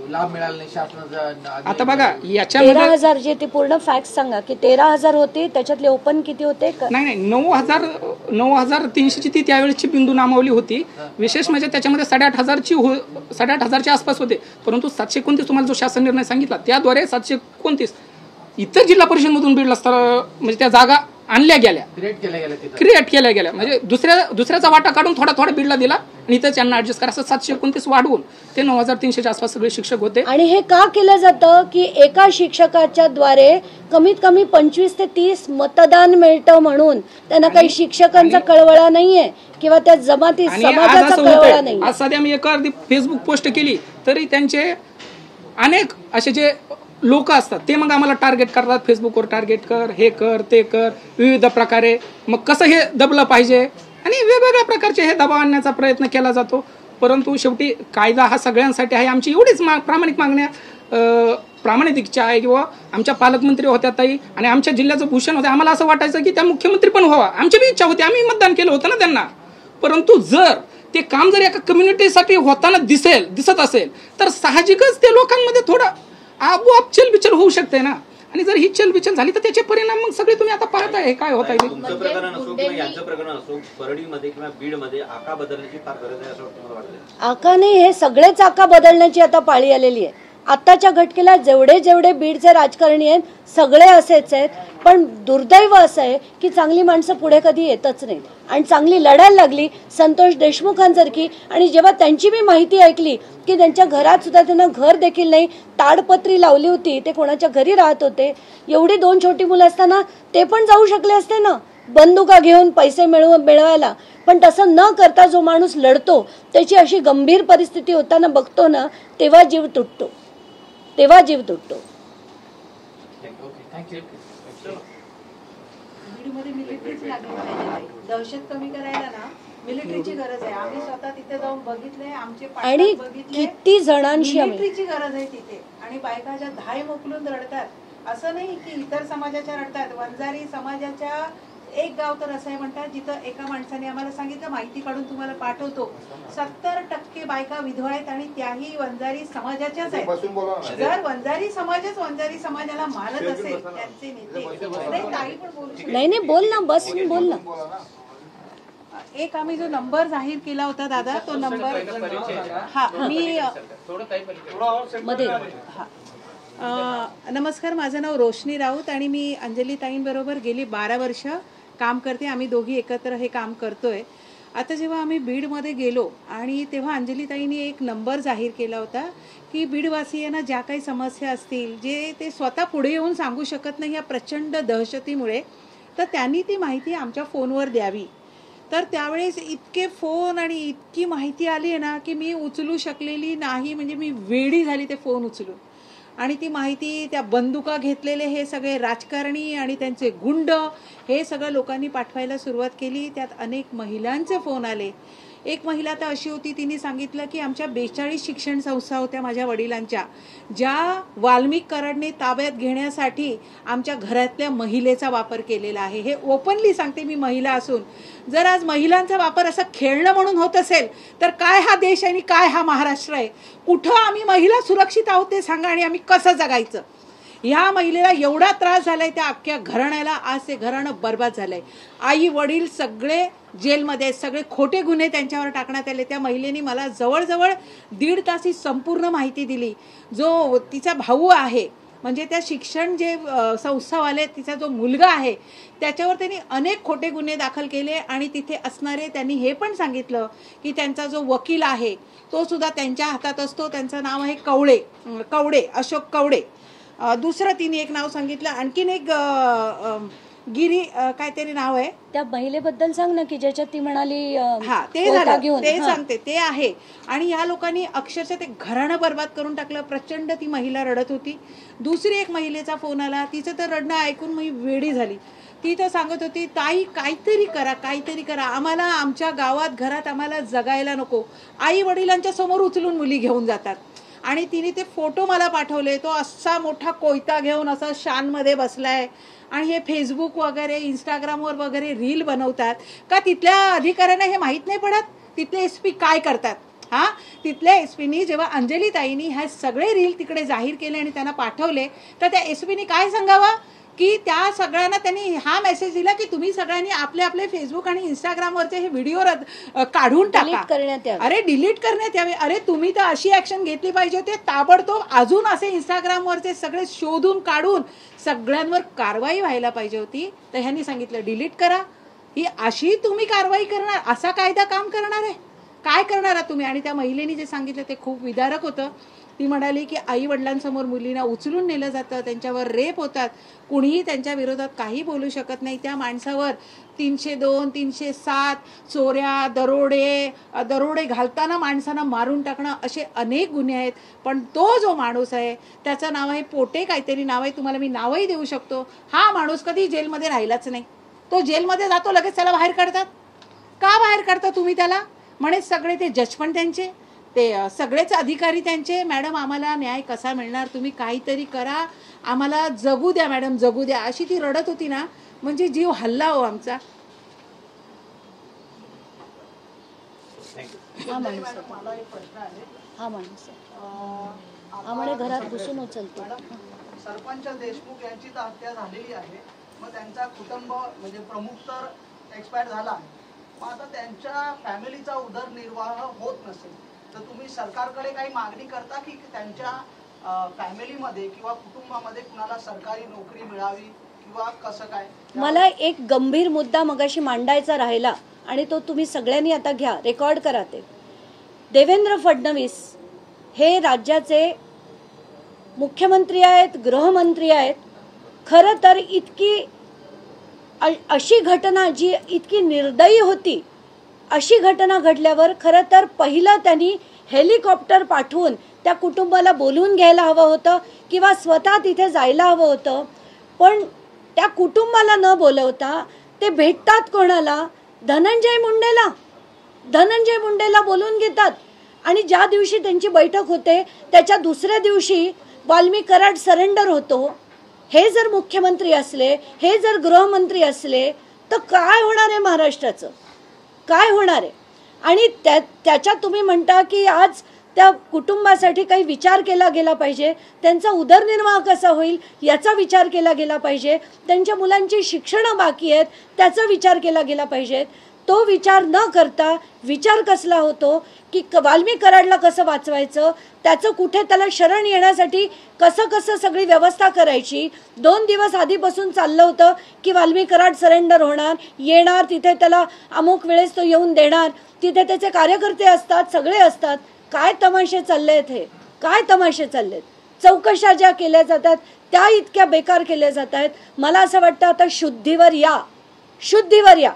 लाभ मिळाला नाही शासनाचा? आता बघा याच्यामध्ये 13,000 जे ते पूर्ण फॅक्ट सांगा की 13,000 होते, त्याच्यातले ओपन किती होते? नाही 9,300ची ती त्यावेळेची बिंदू नामावली होती. विशेष म्हणजे त्याच्यामध्ये 8,500च्या आसपास होते, परंतु 729 तुम्हाला जो शासन निर्णय सांगितला त्याद्वारे 729 इतर जिल्हा परिषदमधून बीडला म्हणजे त्या जागा आणल्या गेल्या, क्रिएट केल्या गेल्या. म्हणजे दुसऱ्याचा वाटा काढून थोडा बीडला दिला आणि इथं त्यांना ऍडजस्ट करा, असं 729 वाढवून ते 9,300च्या आसपास सगळे शिक्षक होते. आणि हे का केलं जातं की एका शिक्षकाच्या द्वारे कमीत कमी 25 ते 30 मतदान मिळतं, म्हणून त्यांना काही शिक्षकांचा कळवळा नाहीये किंवा त्या जमाती समाजाचा कळवळा नाही. आज सध्या मी एका फेसबुक पोस्ट केली तरी त्यांचे अनेक असे जे लोक असतात ते मग आम्हाला टार्गेट करतात, फेसबुकवर टार्गेट कर, हे कर, ते कर, विविध प्रकारे. मग कसं हे दबलं पाहिजे आणि वेगवेगळ्या प्रकारचे हे दबाव आणण्याचा प्रयत्न केला जातो. परंतु शेवटी कायदा हा सगळ्यांसाठी आहे. आमची एवढीच प्रामाणिक मागण्या प्रामाणिक इच्छा आहे किंवा आमच्या पालकमंत्री होत्या ताई आणि आमच्या जिल्ह्याचं भूषण होते. आम्हाला असं वाटायचं की त्या मुख्यमंत्री पण व्हावा, आमची बी इच्छा होती, आम्ही मतदान केलं होतं ना त्यांना. परंतु जर ते काम जर एका कम्युनिटीसाठी होताना दिसत असेल तर साहजिकच ते लोकांमध्ये थोडं आपोआप चलबिचल होऊ शकते ना. आणि जर ही चलबिचल झाली तर त्याचे परिणाम मग सगळे तुम्ही आता पाहताय काय होत आहे. तुमचं प्रकरण असो किंवा यांचं प्रकरण असो, परळीमध्ये किंवा बीडमध्ये आका बदलण्याची फार गरज आहे असं मला वाटतं. आका नाही, हे सगळेच आका बदलण्याची आता पाळी आलेली आहे. आताच्या घटकेला जेवढे बीडचे राजकारणी आहेत सगळे असेच आहेत. पण दुर्दैव असं आहे की चांगली माणसं पुढे कधी येतच नाही आणि चांगली लढायला लागली संतोष देशमुखांसारखी. आणि जेव्हा त्यांची मी माहिती ऐकली की त्यांच्या घरात सुद्धा त्यांना घर देखील नाही, ताडपत्री लावली होती, ते कोणाच्या घरी राहत होते, एवढी 2 छोटी मुलं असताना ते पण जाऊ शकले असते ना बंदुका घेऊन पैसे मिळवायला. पण तसं न करता जो माणूस लढतो त्याची अशी गंभीर परिस्थिती होताना बघतो ना, तेव्हा जीव तुटतो. बीडमध्ये मिलिटरीच लागली पाहिजे. दहशत कमी करायला ना मिलिटरीची गरज आहे. आम्ही स्वतः तिथे जाऊन बघितले, आमचे आणि किती जणांशी मिलिटरीची गरज आहे तिथे. आणि बायका ज्या धाय मोकलून रडतात, असं नाही की इतर समाजाच्या रडतात. वंजारी समाजाच्या एक गाव तर असं आहे म्हणतात जिथं एका माणसाने आम्हाला सांगितलं, माहिती काढून तुम्हाला पाठवतो, 70% बायका विधवा आहेत आणि त्याही वंजारी समाजाच्याच आहेत. जर वंजारी समाजच वंजारी समाजाला मारत असेल त्यांचे नेते, काही पण बोलू नाही बोल ना, बस बोल ना. एक आम्ही जो नंबर जाहीर केला होता दादा, तो नंबर मी मध्ये नमस्कार, माझं नाव रोशनी राऊत आणि मी अंजली ताईंबरोबर गेली 12 वर्ष काम करते. आम्ही दोघी एकत्र हे काम करतोय. आता जेव्हा आम्ही बीडमध्ये गेलो आणि तेव्हा अंजली ताईंनी एक नंबर जाहीर केला होता की बीडवासियांना ज्या काही समस्या असतील, जे ते स्वतः पुढे येऊन सांगू शकत नाही या प्रचंड दहशतीमुळे, तर त्यांनी ती माहिती आमच्या फोनवर द्यावी. तर त्यावेळेस इतके फोन आणि इतकी माहिती आली आहे ना की मी उचलू शकलेली नाही. म्हणजे मी वेडी झाली ते फोन उचलून. आणि ती माहिती त्या बंदुका घेतलेले हे सगळे राजकारणी आणि त्यांचे गुंड हे सगळं लोकांनी पाठवायला सुरुवात केली. त्यात अनेक महिलांचे फोन आले. एक महिला तर अशी होती, तिने सांगितलं की आमच्या 42 शिक्षण संस्था होत्या माझ्या वडिलांच्या, ज्या वाल्मिक कराडने ताब्यात घेण्यासाठी आमच्या घरातल्या महिलेचा वापर केलेला आहे. हे ओपनली सांगते मी, महिला असून. जर आज महिलांचा वापर असा खेळणं म्हणून होत असेल तर काय हा देश आणि काय हा महाराष्ट्र आहे? कुठं आम्ही महिला सुरक्षित आहोत ते सांगा आणि आम्ही कसं जगायचं? ह्या महिलेला एवढा त्रास झालाय त्या अख्ख्या घराण्याला. आज ते घराणं बर्बाद झालंय. आई वडील सगळे जेलमध्ये, सगळे खोटे गुन्हे त्यांच्यावर टाकण्यात आले. त्या महिलेने मला जवळजवळ 1.5 तास ही संपूर्ण माहिती दिली. जो तिचा भाऊ आहे म्हणजे त्या शिक्षण जे संस्थावाले तिचा जो मुलगा आहे त्याच्यावर त्यांनी अनेक खोटे गुन्हे दाखल केले आणि तिथे असणारे त्यांनी हे पण सांगितलं की त्यांचा जो वकील आहे तो सुद्धा त्यांच्या हातात असतो. त्यांचं नाव आहे कवडे अशोक कवडे. दुसरं तिने एक नाव सांगितलं, आणखीन एक गिरी काहीतरी नाव आहे. त्या महिलेबद्दल सांग ना की ज्याच्यात ती म्हणाली हा ते झालं ते सांगते ते आहे. आणि या लोकांनी अक्षरशः ते घराणं बर्बाद करून टाकलं. प्रचंड ती महिला रडत होती. दुसरी एक महिलेचा फोन आला, तिचं तर रडणं ऐकून मी वेडी झाली. ती तर सांगत होती, ताई काहीतरी करा, आम्हाला आमच्या गावात घरात आम्हाला जगायला नको. आई वडिलांच्या समोर उचलून मुली घेऊन जातात. आणि तिने ते फोटो मला पाठवले. तो असा मोठा कोयता घेऊन असा शानमध्ये बसलाय आणि हे फेसबुक वगैरे इंस्टाग्रामवर वगैरे रील बनवतात. का तिथल्या अधिकाऱ्यांना हे माहीत नाही पडत तिथले SP काय करतात? हा, तिथल्या SPनी जेव्हा अंजली ताईंनी हे सगळे रील तिकडे जाहीर केले आणि त्यांना पाठवले तर त्या SPनी काय सांगावं की त्या सगळ्यांना त्यांनी हा मेसेज दिला की तुम्ही सगळ्यांनी आपले आपले फेसबुक आणि इंस्टाग्रामवरचे हे व्हिडिओ काढून टाका. अरे डिलीट करण्यात यावे. अरे तुम्ही तर अशी ऍक्शन घेतली पाहिजे होती ताबडतोब. अजून असे इंस्टाग्रामवरचे सगळे शोधून काढून सगळ्यांवर कारवाई व्हायला पाहिजे होती. तर ह्यांनी सांगितलं डिलीट करा. ही अशी तुम्ही कारवाई करणार? असा कायदा काम करणार आहे? काय करणार आहात तुम्ही? आणि त्या महिलेने जे सांगितलं ते खूप विदारक होतं. ती म्हणाली की आई वडिलांसमोर मुलींना उचलून नेलं जातं, त्यांच्यावर रेप होतात, कुणीही त्यांच्या विरोधात काही बोलू शकत नाही. त्या माणसावर 302, 307 चोऱ्या, दरोडे घालताना माणसांना मारून टाकणं असे अनेक गुन्हे आहेत. पण तो जो माणूस आहे त्याचं नाव आहे पोटे काहीतरी नाव आहे, तुम्हाला मी नावही देऊ शकतो. हा माणूस कधी जेलमध्ये राहिलाच नाही. तो जेलमध्ये जातो लगेच त्याला बाहेर काढतात. का बाहेर काढता तुम्ही त्याला? म्हणे सगळे ते जज पण त्यांचे, ते सगळेच अधिकारी त्यांचे. मॅडम आम्हाला न्याय कसा मिळणार? तुम्ही काहीतरी करा, आम्हाला जगू द्या मॅडम, जगू द्या. अशी ती रडत होती ना, म्हणजे जीव हल्ला हो आमचा. घरात घुसून उचलतो. सरपंच देशमुख यांची तर हत्या झालेली आहे. मग त्यांचा कुटुंब म्हणजे प्रमुख तर एक्सपायर झाला आहे. मग आता त्यांच्या फॅमिलीचा उदरनिर्वाह होत नसेल तर तुम्ही सरकारकडे काही मागणी करता की त्यांच्या फॅमिलीमध्ये किंवा कुटुंबामध्ये कुणाला सरकारी नोकरी मिळावी किंवा कसं काय? मला एक गंभीर मुद्दा मगाशी मांडायचा राहिला आणि तो तुम्ही सगळ्यांनी आता घ्या, रेकॉर्ड करा. ते देवेंद्र फडणवीस हे राज्याचे मुख्यमंत्री आहेत, गृहमंत्री आहेत. खरं तर अशी घटना जी इतकी निर्दयी होती, अशी घटना घडल्यावर खरं तर पहिलं त्यांनी हेलिकॉप्टर पाठवून त्या कुटुंबाला बोलवून घ्यायला हवं होतं किंवा स्वतः तिथे जायला हवं होतं. पण त्या कुटुंबाला न बोलवता ते भेटतात कोणाला? धनंजय मुंडेला बोलवून घेतात. आणि ज्या दिवशी त्यांची बैठक होते त्याच्या दुसऱ्या दिवशी वाल्मिक कराड सरेंडर होतो. हे जर मुख्यमंत्री असले, हे जर गृहमंत्री असले तर काय होणार आहे महाराष्ट्राचं? काय होणार आहे? आणि त्याच्यात तुम्ही म्हणता की आज त्या कुटुंबासाठी काही विचार केला गेला पाहिजे, त्यांचा उदरनिर्वाह कसा होईल याचा विचार केला गेला पाहिजे, त्यांच्या मुलांची शिक्षणं बाकी आहेत त्याचा विचार केला गेला पाहिजे. तो विचार न करता विचार कसला होतो की वाल्मिक कराडला कसं वाचवायचं, त्याचं कुठे त्याला शरण येण्यासाठी कसं सगळी व्यवस्था करायची. 2 दिवस आधीपासून चाललं होतं की वाल्मिक कराड सरेंडर होणार, येणार, तिथे त्याला अमुक वेळेस तो येऊन देणार, तिथे त्याचे कार्यकर्ते असतात, सगळे असतात. काय तमाशे चाललेत हे? काय तमाशे चाललेत? चौकशा ज्या केल्या जातात त्या इतक्या बेकार केल्या जात आहेत. मला असं वाटतं आता शुद्धीवर या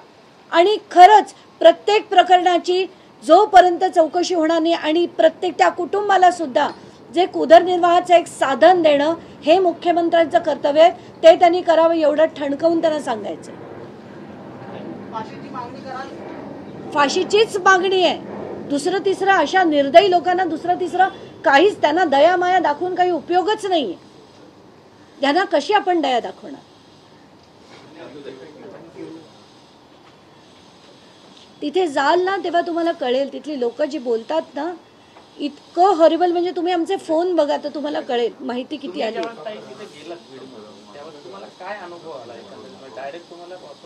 आणि खरंच प्रत्येक प्रकरणाची जोपर्यंत चौकशी होणार नाही आणि प्रत्येक त्या कुटुंबाला सुद्धा जे उदरनिर्वाहाचं एक साधन देणं हे मुख्यमंत्र्यांचं कर्तव्य आहे, ते त्यांनी करावं एवढं ठणकावून त्यांना सांगायचं. फाशीचीच मागणी आहे. दुसरं तिसरं अशा निर्दयी लोकांना दुसरं तिसरं काहीच, त्यांना दया माया दाखवून काही उपयोगच नाहीये. त्यांना कशी आपण दया दाखवणार? तिथे जाल ना तेव्हा तुम्हाला कळेल. तिथली लोक जी बोलतात ना इतकं हॉरिबल, म्हणजे तुम्ही आमचे फोन बघा तर तुम्हाला कळेल माहिती किती आली.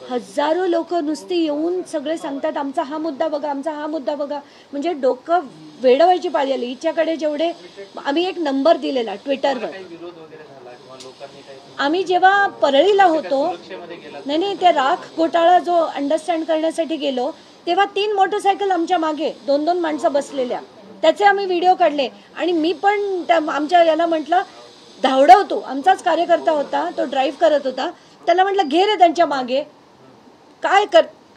हजारो लोक नुसते येऊन सगळे सांगतात आमचा हा मुद्दा बघा, आमचा हा मुद्दा बघा. म्हणजे डोकं वेडवायची पाळी आली. हिच्याकडे जेवढे आम्ही एक नंबर दिलेला ट्विटरवर, आम्ही जेव्हा परळीला होतो, नाही ते राख घोटाळा जो अंडरस्टँड करण्यासाठी गेलो, तेव्हा 3 मोटरसायकल आमच्या मागे 2-2 माणसं बसलेल्या, त्याचे आम्ही व्हिडिओ काढले. आणि मी पण आमच्या याला म्हटलं धावडवतो, आमचाच कार्यकर्ता होता, तो ड्राईव्ह करत होता, त्याला म्हटलं घे रे त्यांच्या मागे, काय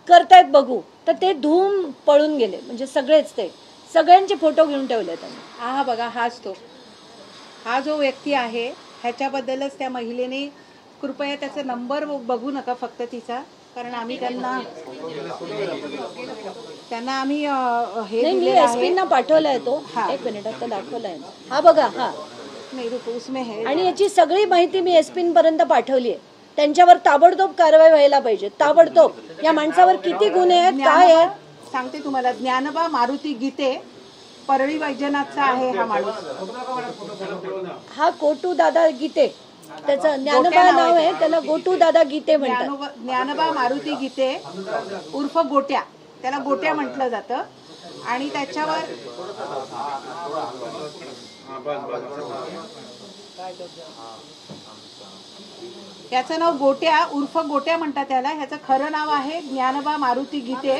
करतायत बघू. तर ते धूम पळून गेले, म्हणजे सगळेच ते सगळ्यांचे फोटो घेऊन ठेवले त्यांनी. हा बघा, हा जो व्यक्ती आहे ह्याच्याबद्दलच त्या महिलेने कृपया त्याचा नंबर बघू नका फक्त तिचा, कारण आम्ही त्यांना आम्ही हे मी एसपींना पाठवलाय तो. 1 मिनिट आता दाखवलाय, हा बघा, हा नाही उसमें है. आणि याची सगळी माहिती मी एसपींपर्यंत पाठवली आहे. त्यांच्यावर ताबडतोब कारवाई व्हायला पाहिजे, ताबडतोब. या माणसावर किती गुन्हे आहेत, काय आहेत सांगते तुम्हाला. ज्ञानबा मारुती गीते, परळी वैजनाथचा आहे हा माणूस. हा गोटू दादा गीते, त्याचं ज्ञानबा नाव आहे, त्याला गोटू दादा गीते म्हणतात. ज्ञानबा मारुती गीते उर्फ गोट्या, त्याला गोट्या म्हटलं जातं. आणि त्याच्यावर याचं नाव गोट्या उर्फ गोट्या म्हणतात त्याला. ह्याचं खरं नाव आहे ज्ञानबा मारुती गीते.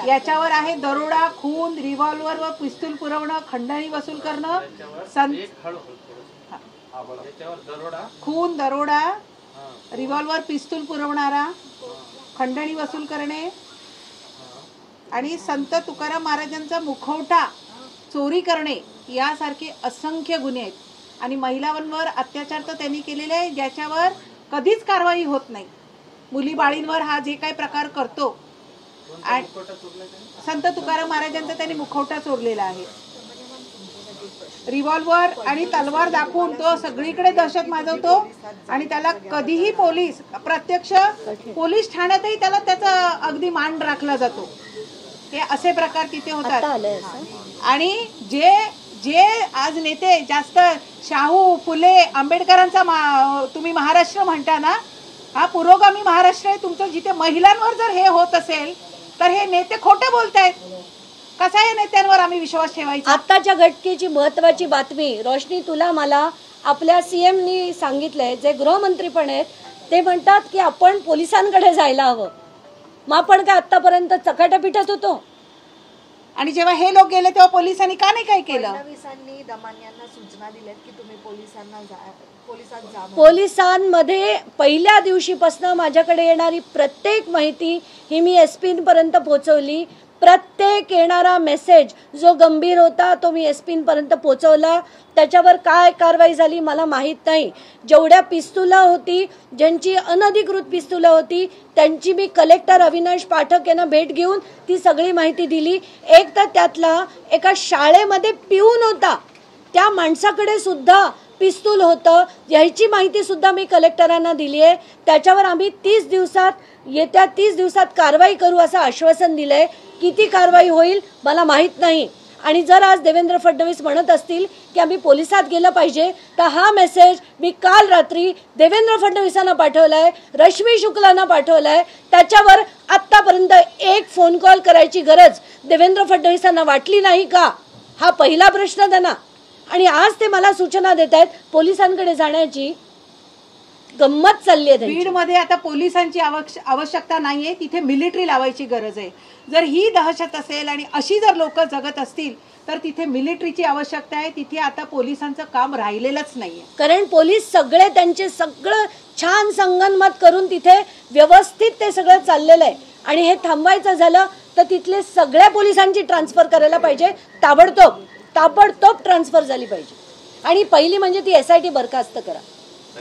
याच्यावर आहे दरोडा, खून, रिव्हॉल्वर व पिस्तूल पुरवणं, खंडणी वसूल करणं, खून, दरोडा, रिव्हॉल्वर, पिस्तूल पुरवणारा, खंडणी वसूल करणे आणि संत तुकाराम महाराजांचा मुखवटा चोरी करणे यासारखे असंख्य गुन्हे आहेत. आणि महिलांवर अत्याचार तर त्यांनी केलेले आहे ज्याच्यावर कधीच कारवाई होत नाही. मुली बाळींवर हा जे काही प्रकार करतो, संत तुकाराम महाराजांचा त्यांनी मुखवटा चोरलेला आहे. रिव्हॉल्वर आणि तलवार दाखवून तो सगळीकडे दहशत माजवतो आणि त्याला कधीही प्रत्यक्ष पोलीस ठाण्यातही त्याचा अगदी मान राखला जातो. हे असे प्रकार तिथे होतात. आणि जे आज नेते जास्त शाहू, फुले, आंबेडकरांचा तुम्ही महाराष्ट्र म्हणता ना, हा पुरोगामी महाराष्ट्र आहे तुमचं. जिथे महिलांवर जर हे होत असेल तर हे नेते खोटे बोलतायत. कसा या नेत्यांवर आम्ही विश्वास ठेवायचा? आत्ताच्या घटनेची महत्वाची बातमी रोशनी, तुला मला आपल्या सीएमनी सांगितलंय, जे गृहमंत्री पण आहेत, ते म्हणतात की आपण पोलिसांकडे जायला हवं. मग आपण काय आतापर्यंत चकाटापिटात होतो? आणि जेव्हा हे लोक गेले तेव्हा पोलिसांनी का नाही काय केलं? फडणवीसांनी दमानियांना सूचना दिल्यात की तुम्ही पोलिसात जा. पोलिसांमध्ये पहिल्या दिवशीपासून माझ्याकडे येणारी प्रत्येक माहिती ही मी एसपींपर्यंत पोहोचवली. प्रत्येक येणारा मेसेज जो गंभीर होता तो मी एसपींपर्यंत पोहोचवला. त्याच्यावर काय कारवाई झाली मला माहीत नाही. जेवढ्या पिस्तुला होती, ज्यांची अनधिकृत पिस्तुला होती, त्यांची मी कलेक्टर अविनाश पाठक यांना भेट घेऊन ती सगळी माहिती दिली. एक तर त्यातला एका शाळेमध्ये पिऊन होता, त्या माणसाकडे सुद्धा पिस्तूल होतं, याची माहिती सुद्धा मी कलेक्टरांना दिली आहे. त्याच्यावर आम्ही येत्या 30 दिवसात कारवाई करू असं आश्वासन दिलंय. किती कारवाई होईल मला माहीत नाही. आणि जर आज देवेंद्र फडणवीस म्हणत असतील की आम्ही पोलिसात गेलं पाहिजे, तर हा मेसेज मी काल रात्री देवेंद्र फडणवीसांना पाठवलाय, रश्मी शुक्लांना पाठवलाय. त्याच्यावर आतापर्यंत एक फोन कॉल करायची गरज देवेंद्र फडणवीसांना वाटली नाही का? हा पहिला प्रश्न त्यांना. आणि आज ते मला सूचना देत आहेत पोलिसांकडे जाण्याची. गंमत चालली आहे. बीडमध्ये आता पोलिसांची आवश्यकता नाहीये, तिथे मिलिटरी लावायची गरज आहे. जर ही दहशत असेल आणि अशी जर लोक जगत असतील तर तिथे मिलिटरीची आवश्यकता आहे. तिथे आता पोलिसांचं काम राहिलेलंच नाहीये, कारण पोलीस सगळे त्यांचे सगळं छान संगनमत करून तिथे व्यवस्थित ते सगळं चाललेलं आहे. आणि हे थांबवायचं झालं तर तिथले सगळ्या पोलिसांची ट्रान्सफर करायला पाहिजे. ताबडतोब ट्रान्सफर झाली पाहिजे. आणि पहिली म्हणजे ती SIT बरखास्त करा.